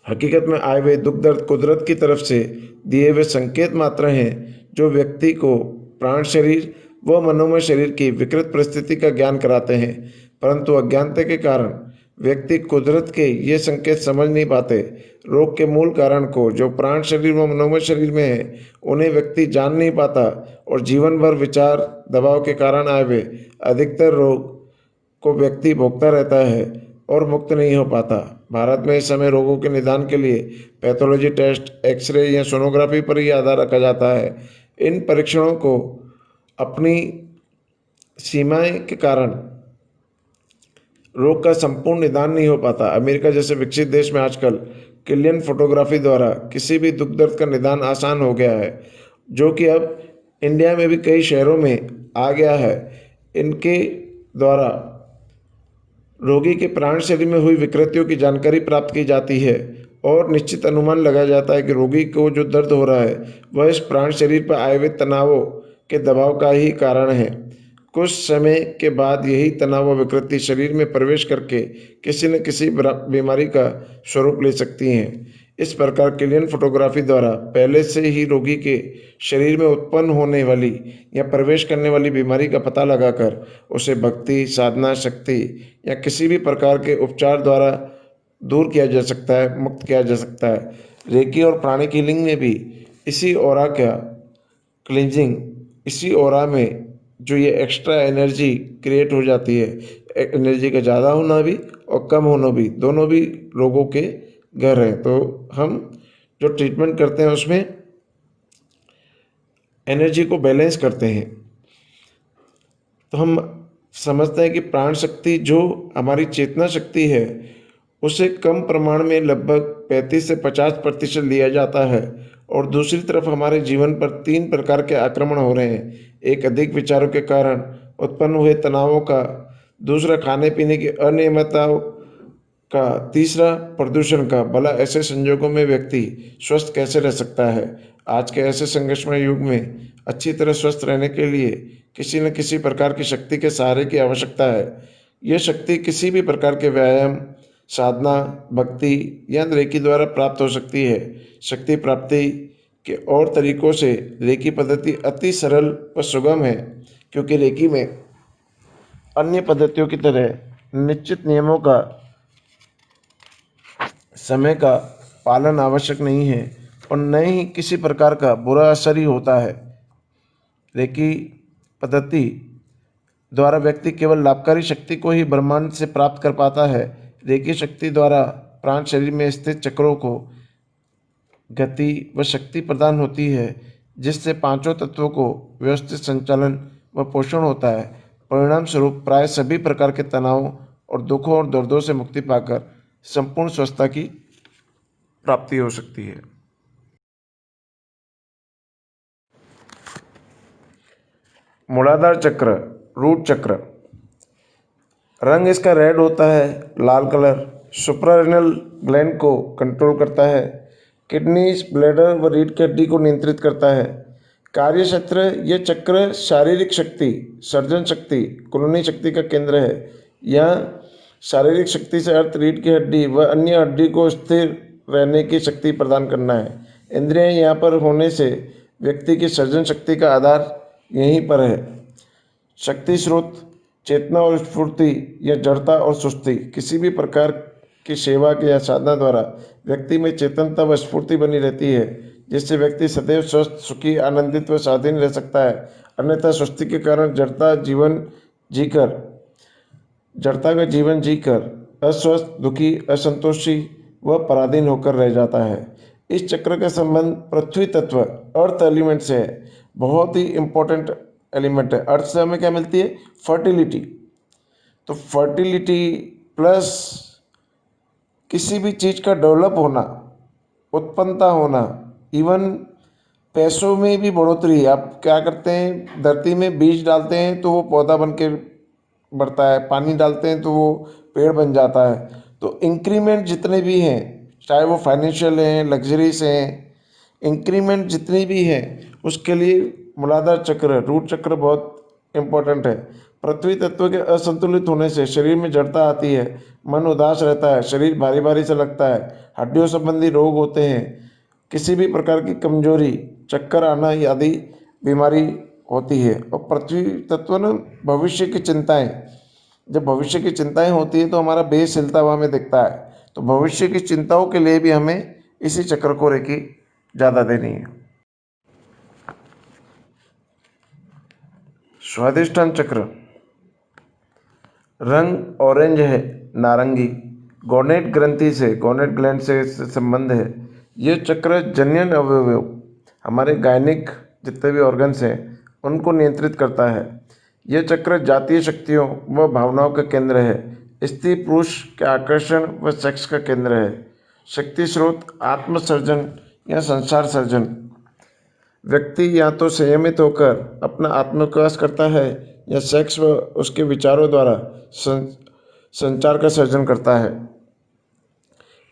हकीकत में आए हुए दुख दर्द कुदरत की तरफ से दिए हुए संकेत मात्र हैं, जो व्यक्ति को प्राण शरीर व मनोमय शरीर की विकृत परिस्थिति का ज्ञान कराते हैं। परंतु अज्ञानता के कारण व्यक्ति कुदरत के ये संकेत समझ नहीं पाते। रोग के मूल कारण को, जो प्राण शरीर व मनोमय शरीर में है, उन्हें व्यक्ति जान नहीं पाता और जीवन भर विचार दबाव के कारण आए हुए अधिकतर रोग को व्यक्ति भोगता रहता है और मुक्त नहीं हो पाता। भारत में इस समय रोगों के निदान के लिए पैथोलॉजी टेस्ट, एक्सरे या सोनोग्राफी पर ही आधार रखा जाता है। इन परीक्षणों को अपनी सीमाएं के कारण रोग का संपूर्ण निदान नहीं हो पाता। अमेरिका जैसे विकसित देश में आजकल क्लियन फोटोग्राफी द्वारा किसी भी दुख दर्द का निदान आसान हो गया है, जो कि अब इंडिया में भी कई शहरों में आ गया है। इनके द्वारा रोगी के प्राण शरीर में हुई विकृतियों की जानकारी प्राप्त की जाती है और निश्चित अनुमान लगाया जाता है कि रोगी को जो दर्द हो रहा है वह इस प्राण शरीर पर आए हुए तनावों के दबाव का ही कारण है। कुछ समय के बाद यही तनाव व विकृति शरीर में प्रवेश करके किसी न किसी बीमारी का स्वरूप ले सकती हैं। इस प्रकार क्लियन फोटोग्राफी द्वारा पहले से ही रोगी के शरीर में उत्पन्न होने वाली या प्रवेश करने वाली बीमारी का पता लगाकर उसे भक्ति, साधना, शक्ति या किसी भी प्रकार के उपचार द्वारा दूर किया जा सकता है, मुक्त किया जा सकता है। रेकी और प्राणिक हीलिंग में भी इसी ऑरा का क्लींजिंग, इसी ऑरा में जो ये एक्स्ट्रा एनर्जी क्रिएट हो जाती है, एनर्जी का ज़्यादा होना भी और कम होना भी, दोनों भी लोगों के घर हैं। तो हम जो ट्रीटमेंट करते हैं उसमें एनर्जी को बैलेंस करते हैं। तो हम समझते हैं कि प्राण शक्ति जो हमारी चेतना शक्ति है उसे कम प्रमाण में लगभग 35 से 50% लिया जाता है। और दूसरी तरफ हमारे जीवन पर 3 प्रकार के आक्रमण हो रहे हैं। एक, अधिक विचारों के कारण उत्पन्न हुए तनावों का। दूसरा, खाने पीने की अनियमितताओं का। तीसरा, प्रदूषण का। भला ऐसे संजोगों में व्यक्ति स्वस्थ कैसे रह सकता है? आज के ऐसे संघर्षमय युग में अच्छी तरह स्वस्थ रहने के लिए किसी न किसी प्रकार की शक्ति के सहारे की आवश्यकता है। यह शक्ति किसी भी प्रकार के व्यायाम, साधना, भक्ति या रेकी द्वारा प्राप्त हो सकती है। शक्ति प्राप्ति के और तरीकों से रेकी पद्धति अति सरल व सुगम है, क्योंकि रेकी में अन्य पद्धतियों की तरह निश्चित नियमों का, समय का पालन आवश्यक नहीं है और न ही किसी प्रकार का बुरा असर ही होता है। रेकी पद्धति द्वारा व्यक्ति केवल लाभकारी शक्ति को ही ब्रह्मांड से प्राप्त कर पाता है। रेकी शक्ति द्वारा प्राण शरीर में स्थित चक्रों को गति व शक्ति प्रदान होती है, जिससे पांचों तत्वों को व्यवस्थित संचालन व पोषण होता है। परिणाम स्वरूप प्राय सभी प्रकार के तनावों और दुखों और दर्दों से मुक्ति पाकर संपूर्ण स्वस्थता की प्राप्ति हो सकती है। मूलाधार चक्र, रूट चक्र। रंग इसका रेड होता है, लाल कलर। सुप्रारेनल ग्लैंड को कंट्रोल करता है। किडनीज, ब्लैडर व रीढ़ की हड्डी को नियंत्रित करता है। कार्य क्षेत्र, यह चक्र शारीरिक शक्ति, सर्जन शक्ति, कुंडली शक्ति का केंद्र है। यहाँ शारीरिक शक्ति से अर्थ रीढ़ की हड्डी व अन्य हड्डी को स्थिर रहने की शक्ति प्रदान करना है। इंद्रियां यहाँ पर होने से व्यक्ति की सर्जन शक्ति का आधार यहीं पर है। शक्ति स्रोत, चेतना और स्फूर्ति या जड़ता और सुस्ती। किसी भी प्रकार की सेवा के या साधना द्वारा व्यक्ति में चेतनता व स्फूर्ति बनी रहती है, जिससे व्यक्ति सदैव स्वस्थ, सुखी, आनंदित व स्वाधीन रह सकता है। अन्यथा सुस्ती के कारण जड़ता का जीवन जीकर अस्वस्थ, दुखी, असंतोषी व पराधीन होकर रह जाता है। इस चक्र का संबंध पृथ्वी तत्व, अर्थ एलिमेंट से है। बहुत ही इंपॉर्टेंट एलिमेंट है। अर्थ से हमें क्या मिलती है? फर्टिलिटी। तो फर्टिलिटी प्लस किसी भी चीज़ का डेवलप होना, उत्पन्नता होना, इवन पैसों में भी बढ़ोतरी। आप क्या करते हैं, धरती में बीज डालते हैं तो वो पौधा बन के बढ़ता है, पानी डालते हैं तो वो पेड़ बन जाता है। तो इंक्रीमेंट जितने भी हैं, चाहे वो फाइनेंशियल हैं, लग्जरीज हैं, इंक्रीमेंट जितनी भी हैं, उसके लिए मूलाधार चक्र, रूट चक्र बहुत इम्पोर्टेंट है। पृथ्वी तत्व के असंतुलित होने से शरीर में जड़ता आती है, मन उदास रहता है, शरीर भारी भारी से लगता है, हड्डियों संबंधी रोग होते हैं, किसी भी प्रकार की कमजोरी, चक्कर आना आदि बीमारी होती है। और पृथ्वी तत्व न भविष्य की चिंताएं, जब भविष्य की चिंताएं होती है तो हमारा बेस हिलता हुआ हमें दिखता है। तो भविष्य की चिंताओं के लिए भी हमें इसी चक्र को रेकी ज़्यादा देनी है। स्वादिष्टान चक्र, रंग ऑरेंज है, नारंगी। गोनेट ग्रंथि से, गोनेट ग्लैंड से संबंध है। यह चक्र जनन अवयव, हमारे गायनिक जितने भी ऑर्गन्स हैं उनको नियंत्रित करता है। यह चक्र जातीय शक्तियों व भावनाओं का केंद्र है। स्त्री पुरुष के आकर्षण व सेक्स का केंद्र है। शक्ति स्रोत, आत्मसर्जन या संसार सर्जन। व्यक्ति या तो संयमित होकर अपना आत्मविकास करता है या सेक्स व उसके विचारों द्वारा संचार का सर्जन करता है।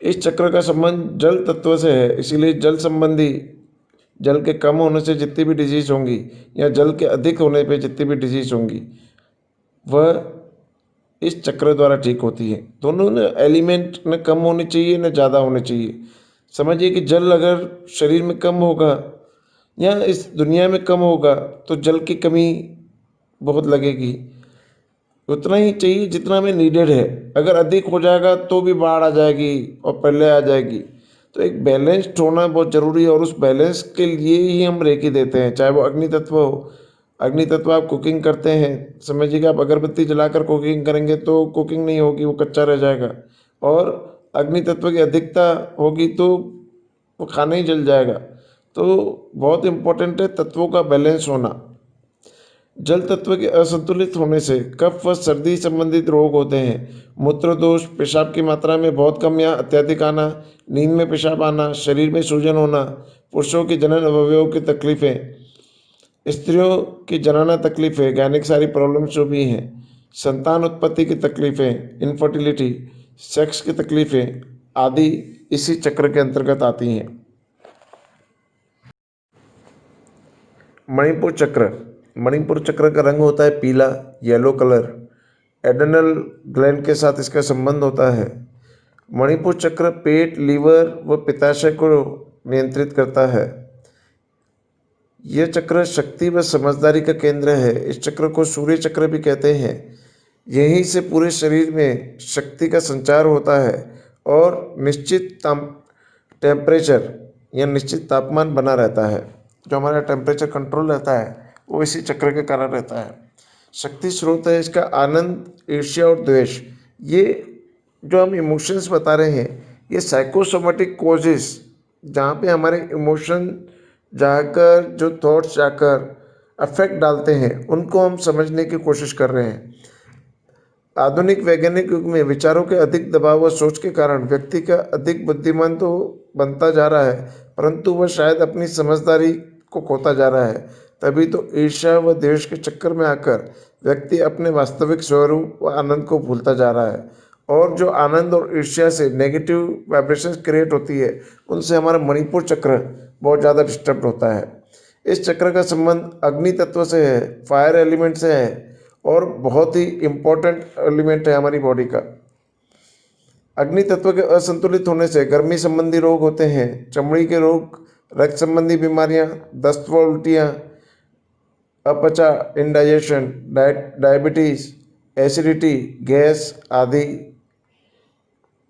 इस चक्र का संबंध जल तत्व से है, इसीलिए जल संबंधी, जल के कम होने से जितनी भी डिजीज होंगी या जल के अधिक होने पे जितनी भी डिजीज होंगी वह इस चक्र द्वारा ठीक होती है। दोनों न एलिमेंट न कम होने चाहिए न ज़्यादा होने चाहिए। समझिए कि जल अगर शरीर में कम होगा या इस दुनिया में कम होगा तो जल की कमी बहुत लगेगी। उतना ही चाहिए जितना में नीडेड है। अगर अधिक हो जाएगा तो भी बाढ़ आ जाएगी और पहले आ जाएगी। तो एक बैलेंस्ड होना बहुत ज़रूरी है और उस बैलेंस के लिए ही हम रेकी देते हैं, चाहे वो अग्नि तत्व हो। अग्नि तत्व आप कुकिंग करते हैं, समझिए आप अगरबत्ती जलाकर कुकिंग करेंगे तो कुकिंग नहीं होगी, वो कच्चा रह जाएगा। और अग्नि तत्व की अधिकता होगी तो वो खाना ही जल जाएगा। तो बहुत इम्पोर्टेंट है तत्वों का बैलेंस होना। जल तत्व के असंतुलित होने से कफ व सर्दी संबंधित रोग होते हैं। मूत्र दोष, पेशाब की मात्रा में बहुत कम या अत्यधिक आना, नींद में पेशाब आना, शरीर में सूजन होना, पुरुषों की जनन अवयवों की तकलीफें, स्त्रियों की जनाना तकलीफें, गैनिक सारी प्रॉब्लम्स जो भी हैं, संतान उत्पत्ति की तकलीफें, इनफर्टिलिटी, सेक्स की तकलीफें आदि इसी चक्र के अंतर्गत आती हैं। मणिपुर चक्र। मणिपुर चक्र का रंग होता है पीला, येलो कलर। एड्रेनल ग्लैंड के साथ इसका संबंध होता है। मणिपुर चक्र पेट, लीवर व पित्ताशय को नियंत्रित करता है। यह चक्र शक्ति व समझदारी का केंद्र है। इस चक्र को सूर्य चक्र भी कहते हैं। यहीं से पूरे शरीर में शक्ति का संचार होता है और निश्चित टेम्परेचर या निश्चित तापमान बना रहता है। जो हमारा टेम्परेचर कंट्रोल रहता है वो इसी चक्र के कारण रहता है। शक्ति स्रोत है इसका आनंद, ईर्ष्या और द्वेष। ये जो हम इमोशंस बता रहे हैं ये साइकोसोमेटिक कॉजेस, जहाँ पे हमारे इमोशन जाकर, जो थॉट्स जाकर अफेक्ट डालते हैं, उनको हम समझने की कोशिश कर रहे हैं। आधुनिक वैज्ञानिक युग में विचारों के अधिक दबाव व सोच के कारण व्यक्ति का अधिक बुद्धिमान तो बनता जा रहा है, परंतु वह शायद अपनी समझदारी को खोता जा रहा है। तभी तो ईर्ष्या व द्वेष के चक्कर में आकर व्यक्ति अपने वास्तविक स्वरूप व आनंद को भूलता जा रहा है। और जो आनंद और ईर्ष्या से नेगेटिव वाइब्रेशंस क्रिएट होती है, उनसे हमारा मणिपुर चक्र बहुत ज़्यादा डिस्टर्ब होता है। इस चक्र का संबंध अग्नि तत्व से है, फायर एलिमेंट से है और बहुत ही इम्पोर्टेंट एलिमेंट है हमारी बॉडी का। अग्नि तत्व के असंतुलित होने से गर्मी संबंधी रोग होते हैं, चमड़ी के रोग, रक्त संबंधी बीमारियां, दस्त व उल्टियाँ, अपचा, इंडाइजेशन, डायबिटीज, एसिडिटी, गैस आदि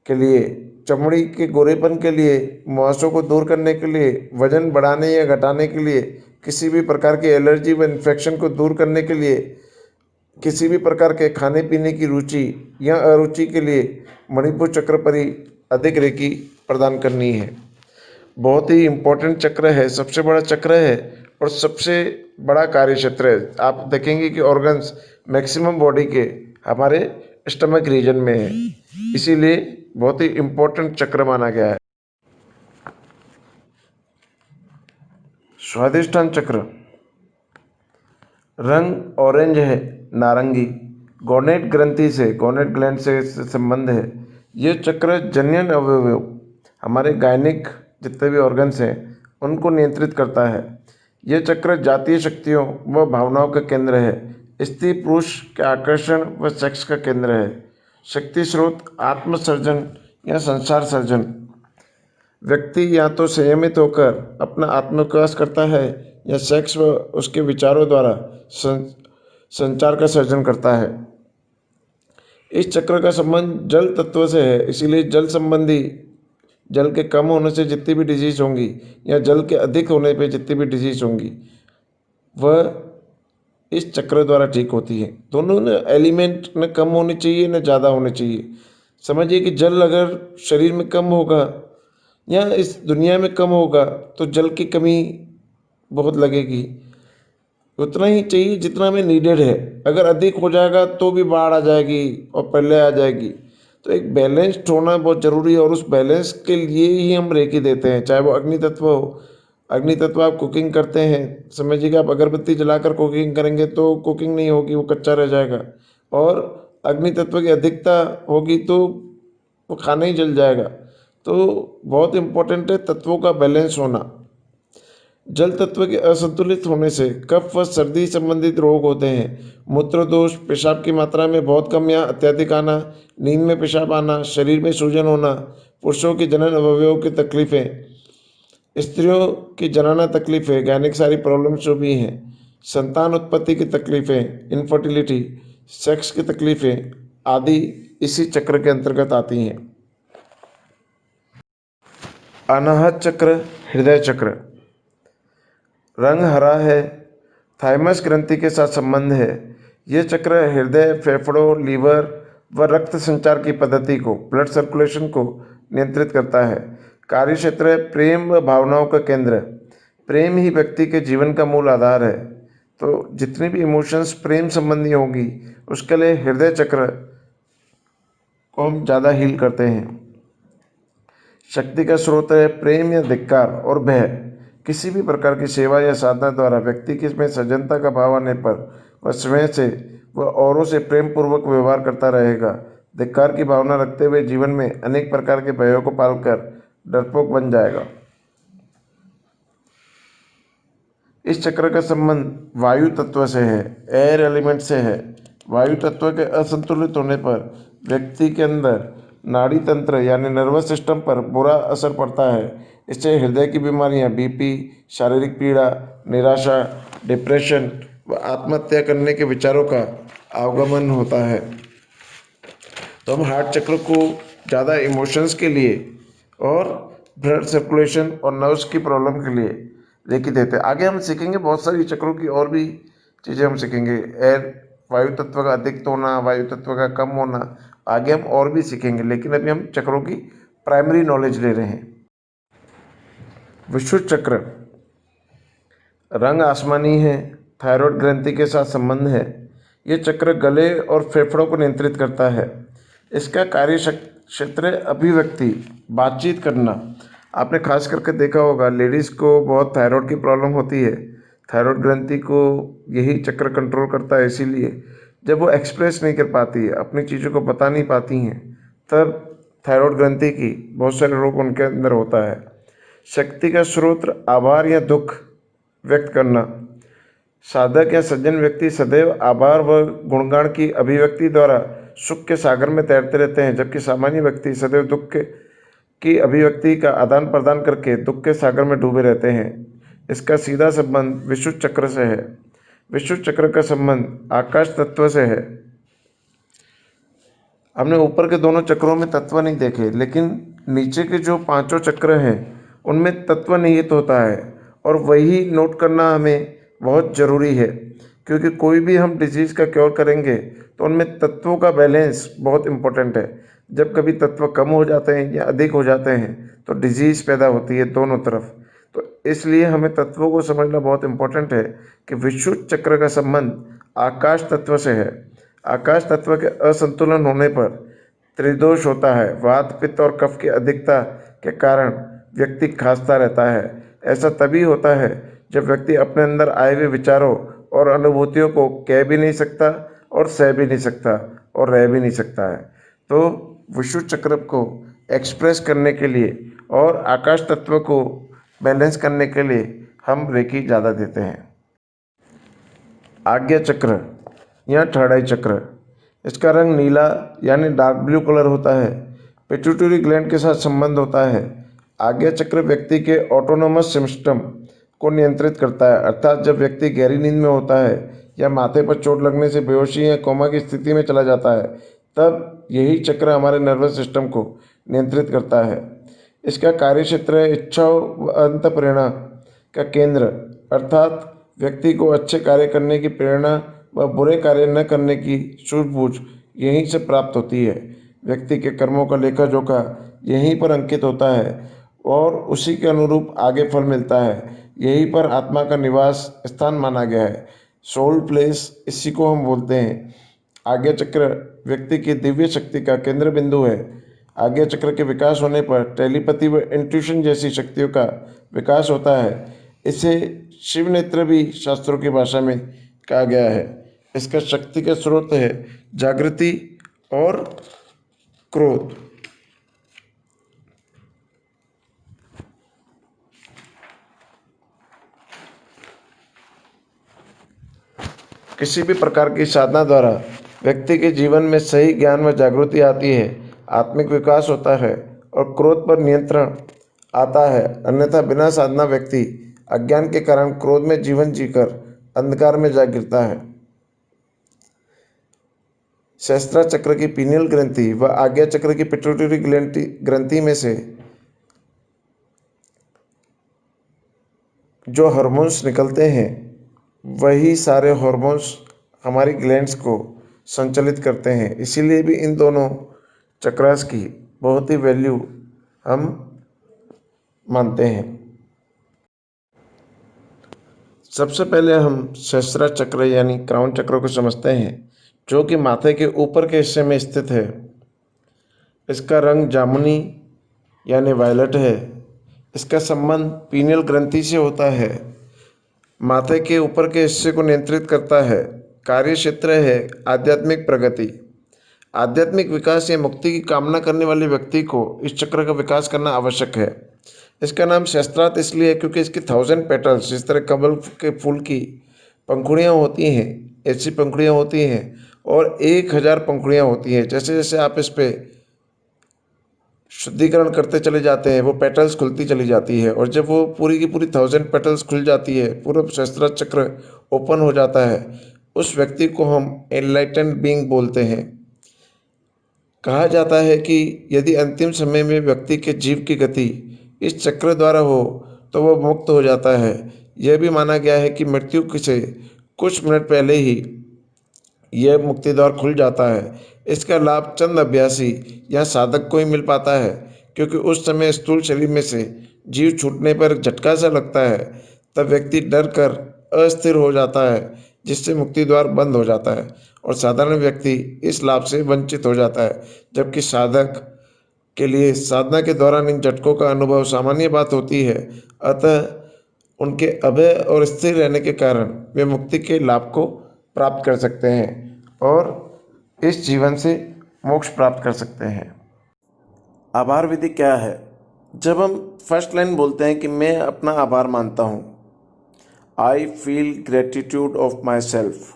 के लिए, चमड़ी के गोरेपन के लिए, मुहासों को दूर करने के लिए, वजन बढ़ाने या घटाने के लिए, किसी भी प्रकार की एलर्जी व इन्फेक्शन को दूर करने के लिए, किसी भी प्रकार के खाने पीने की रुचि या अरुचि के लिए मणिपुर चक्र पर ही अधिक रेकी प्रदान करनी है। बहुत ही इम्पोर्टेंट चक्र है, सबसे बड़ा चक्र है और सबसे बड़ा कार्य क्षेत्र है। आप देखेंगे कि ऑर्गन्स मैक्सिमम बॉडी के हमारे स्टमक रीजन में है, इसीलिए बहुत ही इम्पोर्टेंट चक्र माना गया है। स्वादिष्टान चक्र, रंग ऑरेंज है, नारंगी। गोनेट ग्रंथि से, गोनेट ग्लैंड से संबंध है। ये चक्र जनन अवयव, हमारे गायनिक जितने भी ऑर्गन्स हैं उनको नियंत्रित करता है। यह चक्र जातीय शक्तियों व भावनाओं का केंद्र है। स्त्री पुरुष के आकर्षण व सेक्स का केंद्र है। शक्ति स्रोत आत्मसर्जन या संसार सर्जन। व्यक्ति या तो संयमित होकर अपना आत्मविकास करता है या सेक्स व उसके विचारों द्वारा संचार का सर्जन करता है। इस चक्र का संबंध जल तत्व से है, इसीलिए जल संबंधी, जल के कम होने से जितनी भी डिजीज होंगी या जल के अधिक होने पे जितनी भी डिजीज होंगी वह इस चक्र द्वारा ठीक होती है। दोनों न एलिमेंट न कम होने चाहिए न ज़्यादा होने चाहिए। समझिए कि जल अगर शरीर में कम होगा या इस दुनिया में कम होगा तो जल की कमी बहुत लगेगी। उतना ही चाहिए जितना में नीडेड है। अगर अधिक हो जाएगा तो भी बाढ़ आ जाएगी और पहले आ जाएगी। तो एक बैलेंस्ड होना बहुत ज़रूरी है और उस बैलेंस के लिए ही हम रेकी देते हैं, चाहे वो अग्नि तत्व हो। अग्नि तत्व आप कुकिंग करते हैं, समझिएगा आप अगरबत्ती जलाकर कुकिंग करेंगे तो कुकिंग नहीं होगी, वो कच्चा रह जाएगा। और अग्नि तत्व की अधिकता होगी तो वो खाना ही जल जाएगा। तो बहुत इम्पोर्टेंट है तत्वों का बैलेंस होना। जल तत्व के असंतुलित होने से कफ व सर्दी संबंधित रोग होते हैं। मूत्र दोष, पेशाब की मात्रा में बहुत कम या अत्यधिक आना, नींद में पेशाब आना, शरीर में सूजन होना, पुरुषों की जनन अवयवों की तकलीफें, स्त्रियों की जनाना तकलीफें, गैनिक सारी प्रॉब्लम्स जो भी हैं, संतान उत्पत्ति की तकलीफें, इनफर्टिलिटी, सेक्स की तकलीफ़ें आदि इसी चक्र के अंतर्गत आती हैं। अनाहत चक्र, हृदय चक्र। रंग हरा है, थाइमस ग्रंथि के साथ संबंध है। यह चक्र हृदय, फेफड़ों, लीवर व रक्त संचार की पद्धति को, ब्लड सर्कुलेशन को नियंत्रित करता है। कार्य क्षेत्र है प्रेम व भावनाओं का केंद्र। प्रेम ही व्यक्ति के जीवन का मूल आधार है। तो जितनी भी इमोशंस प्रेम संबंधी होगी उसके लिए हृदय चक्र को हम ज़्यादा हील करते हैं। शक्ति का स्रोत है प्रेम या धिक्कार और भय। किसी भी प्रकार की सेवा या साधना द्वारा व्यक्ति के में सज्जनता का भाव आने पर वह स्वयं से व औरों से प्रेम पूर्वक व्यवहार करता रहेगा। धिक्कार की भावना रखते हुए जीवन में अनेक प्रकार के भयों को पालकर डरपोक बन जाएगा। इस चक्र का संबंध वायु तत्व से है, एयर एलिमेंट से है। वायु तत्व के असंतुलित होने पर व्यक्ति के अंदर नाड़ी तंत्र यानी नर्वस सिस्टम पर बुरा असर पड़ता है। इससे हृदय की बीमारियां, बीपी, शारीरिक पीड़ा, निराशा, डिप्रेशन व आत्महत्या करने के विचारों का आगमन होता है। तो हम हार्ट चक्र को ज़्यादा इमोशंस के लिए और ब्लड सर्कुलेशन और नर्व्स की प्रॉब्लम के लिए रेकी देते हैं। आगे हम सीखेंगे बहुत सारी चक्रों की और भी चीज़ें हम सीखेंगे। एयर, वायु तत्व का अधिक होना, वायु तत्व का कम होना, आगे हम और भी सीखेंगे, लेकिन अभी हम चक्रों की प्राइमरी नॉलेज ले रहे हैं। विशुद्ध चक्र रंग आसमानी है, थायराइड ग्रंथि के साथ संबंध है। ये चक्र गले और फेफड़ों को नियंत्रित करता है। इसका कार्य क्षेत्र अभिव्यक्ति, बातचीत करना। आपने खास करके देखा होगा लेडीज़ को बहुत थायराइड की प्रॉब्लम होती है। थायराइड ग्रंथि को यही चक्र कंट्रोल करता है, इसीलिए जब वो एक्सप्रेस नहीं कर पाती है, अपनी चीज़ों को बता नहीं पाती हैं, तब थायराइड ग्रंथि की बहुत सारे रोग उनके अंदर होता है। शक्ति का स्रोत आभार या दुख व्यक्त करना। साधक या सज्जन व्यक्ति सदैव आभार व गुणगान की अभिव्यक्ति द्वारा सुख के सागर में तैरते रहते हैं, जबकि सामान्य व्यक्ति सदैव दुख की अभिव्यक्ति का आदान प्रदान करके दुख के सागर में डूबे रहते हैं। इसका सीधा संबंध विशुद्ध चक्र से है। विशुद्ध चक्र का संबंध आकाश तत्व से है। हमने ऊपर के दोनों चक्रों में तत्व नहीं देखे, लेकिन नीचे के जो पांचों चक्र हैं उनमें तत्व निहित होता है, और वही नोट करना हमें बहुत ज़रूरी है, क्योंकि कोई भी हम डिजीज़ का क्योर करेंगे तो उनमें तत्वों का बैलेंस बहुत इम्पोर्टेंट है। जब कभी तत्व कम हो जाते हैं या अधिक हो जाते हैं तो डिजीज़ पैदा होती है दोनों तरफ। तो इसलिए हमें तत्वों को समझना बहुत इम्पोर्टेंट है कि विशुद्ध चक्र का संबंध आकाश तत्व से है। आकाश तत्व के असंतुलन होने पर त्रिदोष होता है। वात, पित्त और कफ की अधिकता के कारण व्यक्ति खांसता रहता है। ऐसा तभी होता है जब व्यक्ति अपने अंदर आए हुए विचारों और अनुभूतियों को कह भी नहीं सकता और सह भी नहीं सकता और रह भी नहीं सकता है। तो विशुद्ध चक्र को एक्सप्रेस करने के लिए और आकाश तत्व को बैलेंस करने के लिए हम रेकी ज़्यादा देते हैं। आज्ञा चक्र या थर्ड आई चक्र, इसका रंग नीला यानी डार्क ब्लू कलर होता है। पिट्यूटरी ग्लैंड के साथ संबंध होता है। आज्ञा चक्र व्यक्ति के ऑटोनोमस सिस्टम को नियंत्रित करता है, अर्थात जब व्यक्ति गहरी नींद में होता है या माथे पर चोट लगने से बेहोशी या कोमा की स्थिति में चला जाता है, तब यही चक्र हमारे नर्वस सिस्टम को नियंत्रित करता है। इसका कार्य क्षेत्र है इच्छा व अंतःप्रेरणा का केंद्र, अर्थात व्यक्ति को अच्छे कार्य करने की प्रेरणा व बुरे कार्य न करने की सूझबूझ यहीं से प्राप्त होती है। व्यक्ति के कर्मों का लेखा जोखा यहीं पर अंकित होता है और उसी के अनुरूप आगे फल मिलता है। यहीं पर आत्मा का निवास स्थान माना गया है। सोल प्लेस इसी को हम बोलते हैं। आज्ञा चक्र व्यक्ति की दिव्य शक्ति का केंद्र बिंदु है। आज्ञा चक्र के विकास होने पर टेलीपैथी व इंट्यूशन जैसी शक्तियों का विकास होता है। इसे शिव नेत्र भी शास्त्रों की भाषा में कहा गया है। इसका शक्ति का स्रोत है जागृति और क्रोध। किसी भी प्रकार की साधना द्वारा व्यक्ति के जीवन में सही ज्ञान व जागृति आती है, आत्मिक विकास होता है और क्रोध पर नियंत्रण आता है। अन्यथा बिना साधना व्यक्ति अज्ञान के कारण क्रोध में जीवन जीकर अंधकार में जा गिरता है। सहस्त्रा चक्र की पीनियल ग्रंथि व आज्ञा चक्र की पिट्यूटरी ग्रंथि में से जो हार्मोन्स निकलते हैं वही सारे हार्मोन्स हमारी ग्लैंड्स को संचालित करते हैं। इसीलिए भी इन दोनों चक्रास की बहुत ही वैल्यू हम मानते हैं। सबसे पहले हम सहस्त्रा चक्र यानी क्राउन चक्र को समझते हैं, जो कि माथे के ऊपर के हिस्से में स्थित है। इसका रंग जामुनी यानी वायलट है। इसका संबंध पीनियल ग्रंथि से होता है। माथे के ऊपर के हिस्से को नियंत्रित करता है। कार्य क्षेत्र है आध्यात्मिक प्रगति। आध्यात्मिक विकास या मुक्ति की कामना करने वाले व्यक्ति को इस चक्र का विकास करना आवश्यक है। इसका नाम सहस्त्रार्थ इसलिए है क्योंकि इसकी 1000 पेटल्स, जिस तरह कमल के फूल की पंखुड़ियाँ होती हैं, ऐसी पंखुड़ियाँ होती हैं और 1000 पंखुड़ियाँ होती हैं। जैसे जैसे आप इस पे शुद्धिकरण करते चले जाते हैं, वो पेटल्स खुलती चली जाती है और जब वो पूरी की पूरी 1000 पेटल्स खुल जाती है, पूरा सहस्त्रार्थ चक्र ओपन हो जाता है, उस व्यक्ति को हम एनलाइटेंड बीइंग बोलते हैं। कहा जाता है कि यदि अंतिम समय में व्यक्ति के जीव की गति इस चक्र द्वारा हो तो वह मुक्त हो जाता है। यह भी माना गया है कि मृत्यु से कुछ मिनट पहले ही यह मुक्ति द्वार खुल जाता है। इसका लाभ चंद अभ्यासी या साधक को ही मिल पाता है, क्योंकि उस समय स्थूल शरीर में से जीव छूटने पर झटका सा लगता है। तब व्यक्ति डर कर अस्थिर हो जाता है, जिससे मुक्ति द्वार बंद हो जाता है और साधारण व्यक्ति इस लाभ से वंचित हो जाता है। जबकि साधक के लिए साधना के दौरान इन झटकों का अनुभव सामान्य बात होती है। अतः उनके अभय और स्थिर रहने के कारण वे मुक्ति के लाभ को प्राप्त कर सकते हैं और इस जीवन से मोक्ष प्राप्त कर सकते हैं। आभार विधि क्या है? जब हम फर्स्ट लाइन बोलते हैं कि मैं अपना आभार मानता हूँ, I feel gratitude of my self,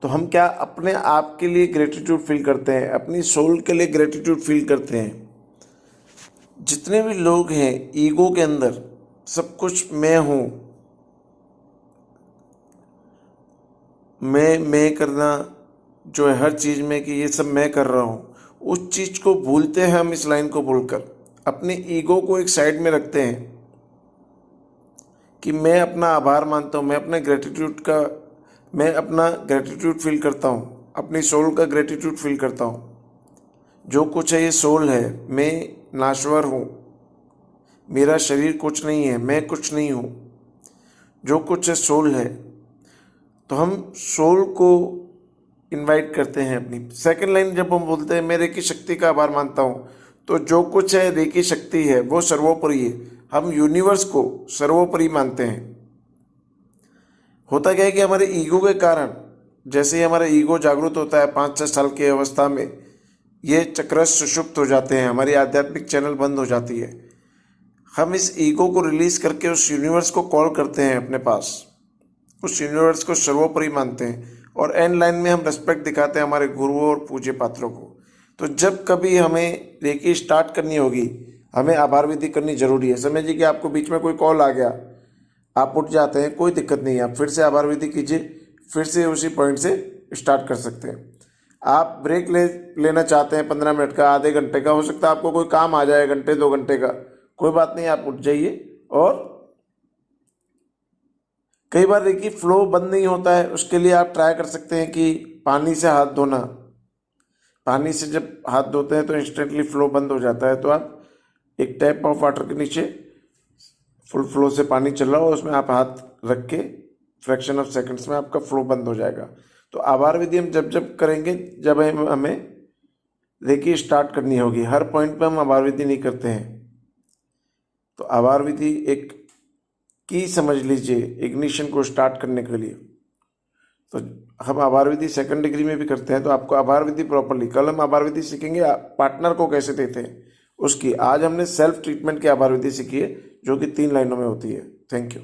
तो हम क्या अपने आप के लिए ग्रेटिट्यूड फील करते हैं, अपनी सोल के लिए ग्रेटिट्यूड फील करते हैं। जितने भी लोग हैं ईगो के अंदर सब कुछ मैं हूँ, मैं करना जो है हर चीज़ में कि ये सब मैं कर रहा हूँ, उस चीज़ को भूलते हैं हम। इस लाइन को बोलकर अपने ईगो को एक साइड में रखते हैं कि मैं अपना आभार मानता हूँ, मैं अपने मैं अपना ग्रेटिट्यूड फील करता हूँ, अपनी सोल का ग्रेटिट्यूड फील करता हूँ। जो कुछ है ये सोल है, मैं नाश्वर हूँ, मेरा शरीर कुछ नहीं है, मैं कुछ नहीं हूँ, जो कुछ है सोल है। तो हम सोल को इनवाइट करते हैं अपनी। सेकंड लाइन जब हम बोलते हैं मैं रेकी शक्ति का आभार मानता हूँ, तो जो कुछ है रेकी शक्ति है वो सर्वोपरि है। हम यूनिवर्स को सर्वोपरि मानते हैं। होता क्या है कि हमारे ईगो के कारण, जैसे ही हमारा ईगो जागृत होता है 5-6 साल की अवस्था में, ये चक्र सुषुप्त हो जाते हैं, हमारी आध्यात्मिक चैनल बंद हो जाती है। हम इस ईगो को रिलीज करके उस यूनिवर्स को कॉल करते हैं अपने पास, उस यूनिवर्स को सर्वोपरि मानते हैं और एंड लाइन में हम रिस्पेक्ट दिखाते हैं हमारे गुरुओं और पूज्य पात्रों को। तो जब कभी हमें रेकी स्टार्ट करनी होगी, हमें आभार विधि करनी जरूरी है। समझिए कि आपको बीच में कोई कॉल आ गया, आप उठ जाते हैं, कोई दिक्कत नहीं है, आप फिर से आभार विधि कीजिए, फिर से उसी पॉइंट से स्टार्ट कर सकते हैं। आप ब्रेक लेना चाहते हैं 15 मिनट का, आधे घंटे का, हो सकता है आपको कोई काम आ जाए घंटे 2 घंटे का, कोई बात नहीं, आप उठ जाइए। और कई बार देखिए फ्लो बंद नहीं होता है, उसके लिए आप ट्राई कर सकते हैं कि पानी से हाथ धोना। पानी से जब हाथ धोते हैं तो इंस्टेंटली फ्लो बंद हो जाता है। तो आप एक टैप ऑफ वाटर के नीचे फुल फ्लो से पानी चल रहा हो, उसमें आप हाथ रख के फ्रैक्शन ऑफ सेकंड्स में आपका फ्लो बंद हो जाएगा। तो आभार विधि हम जब जब करेंगे, जब हमें देखिए स्टार्ट करनी होगी। हर पॉइंट पे हम आभार विधि नहीं करते हैं। तो आभार विधि एक की समझ लीजिए इग्निशन को स्टार्ट करने के लिए। तो हम आभार विधि 2nd डिग्री में भी करते हैं। तो आपको आभार विधि प्रॉपरली, कल हम आभार विधि सीखेंगे पार्टनर को कैसे देते हैं उसकी। आज हमने सेल्फ ट्रीटमेंट की आभार विधि सीखी है, जो कि 3 लाइनों में होती है। Thank you.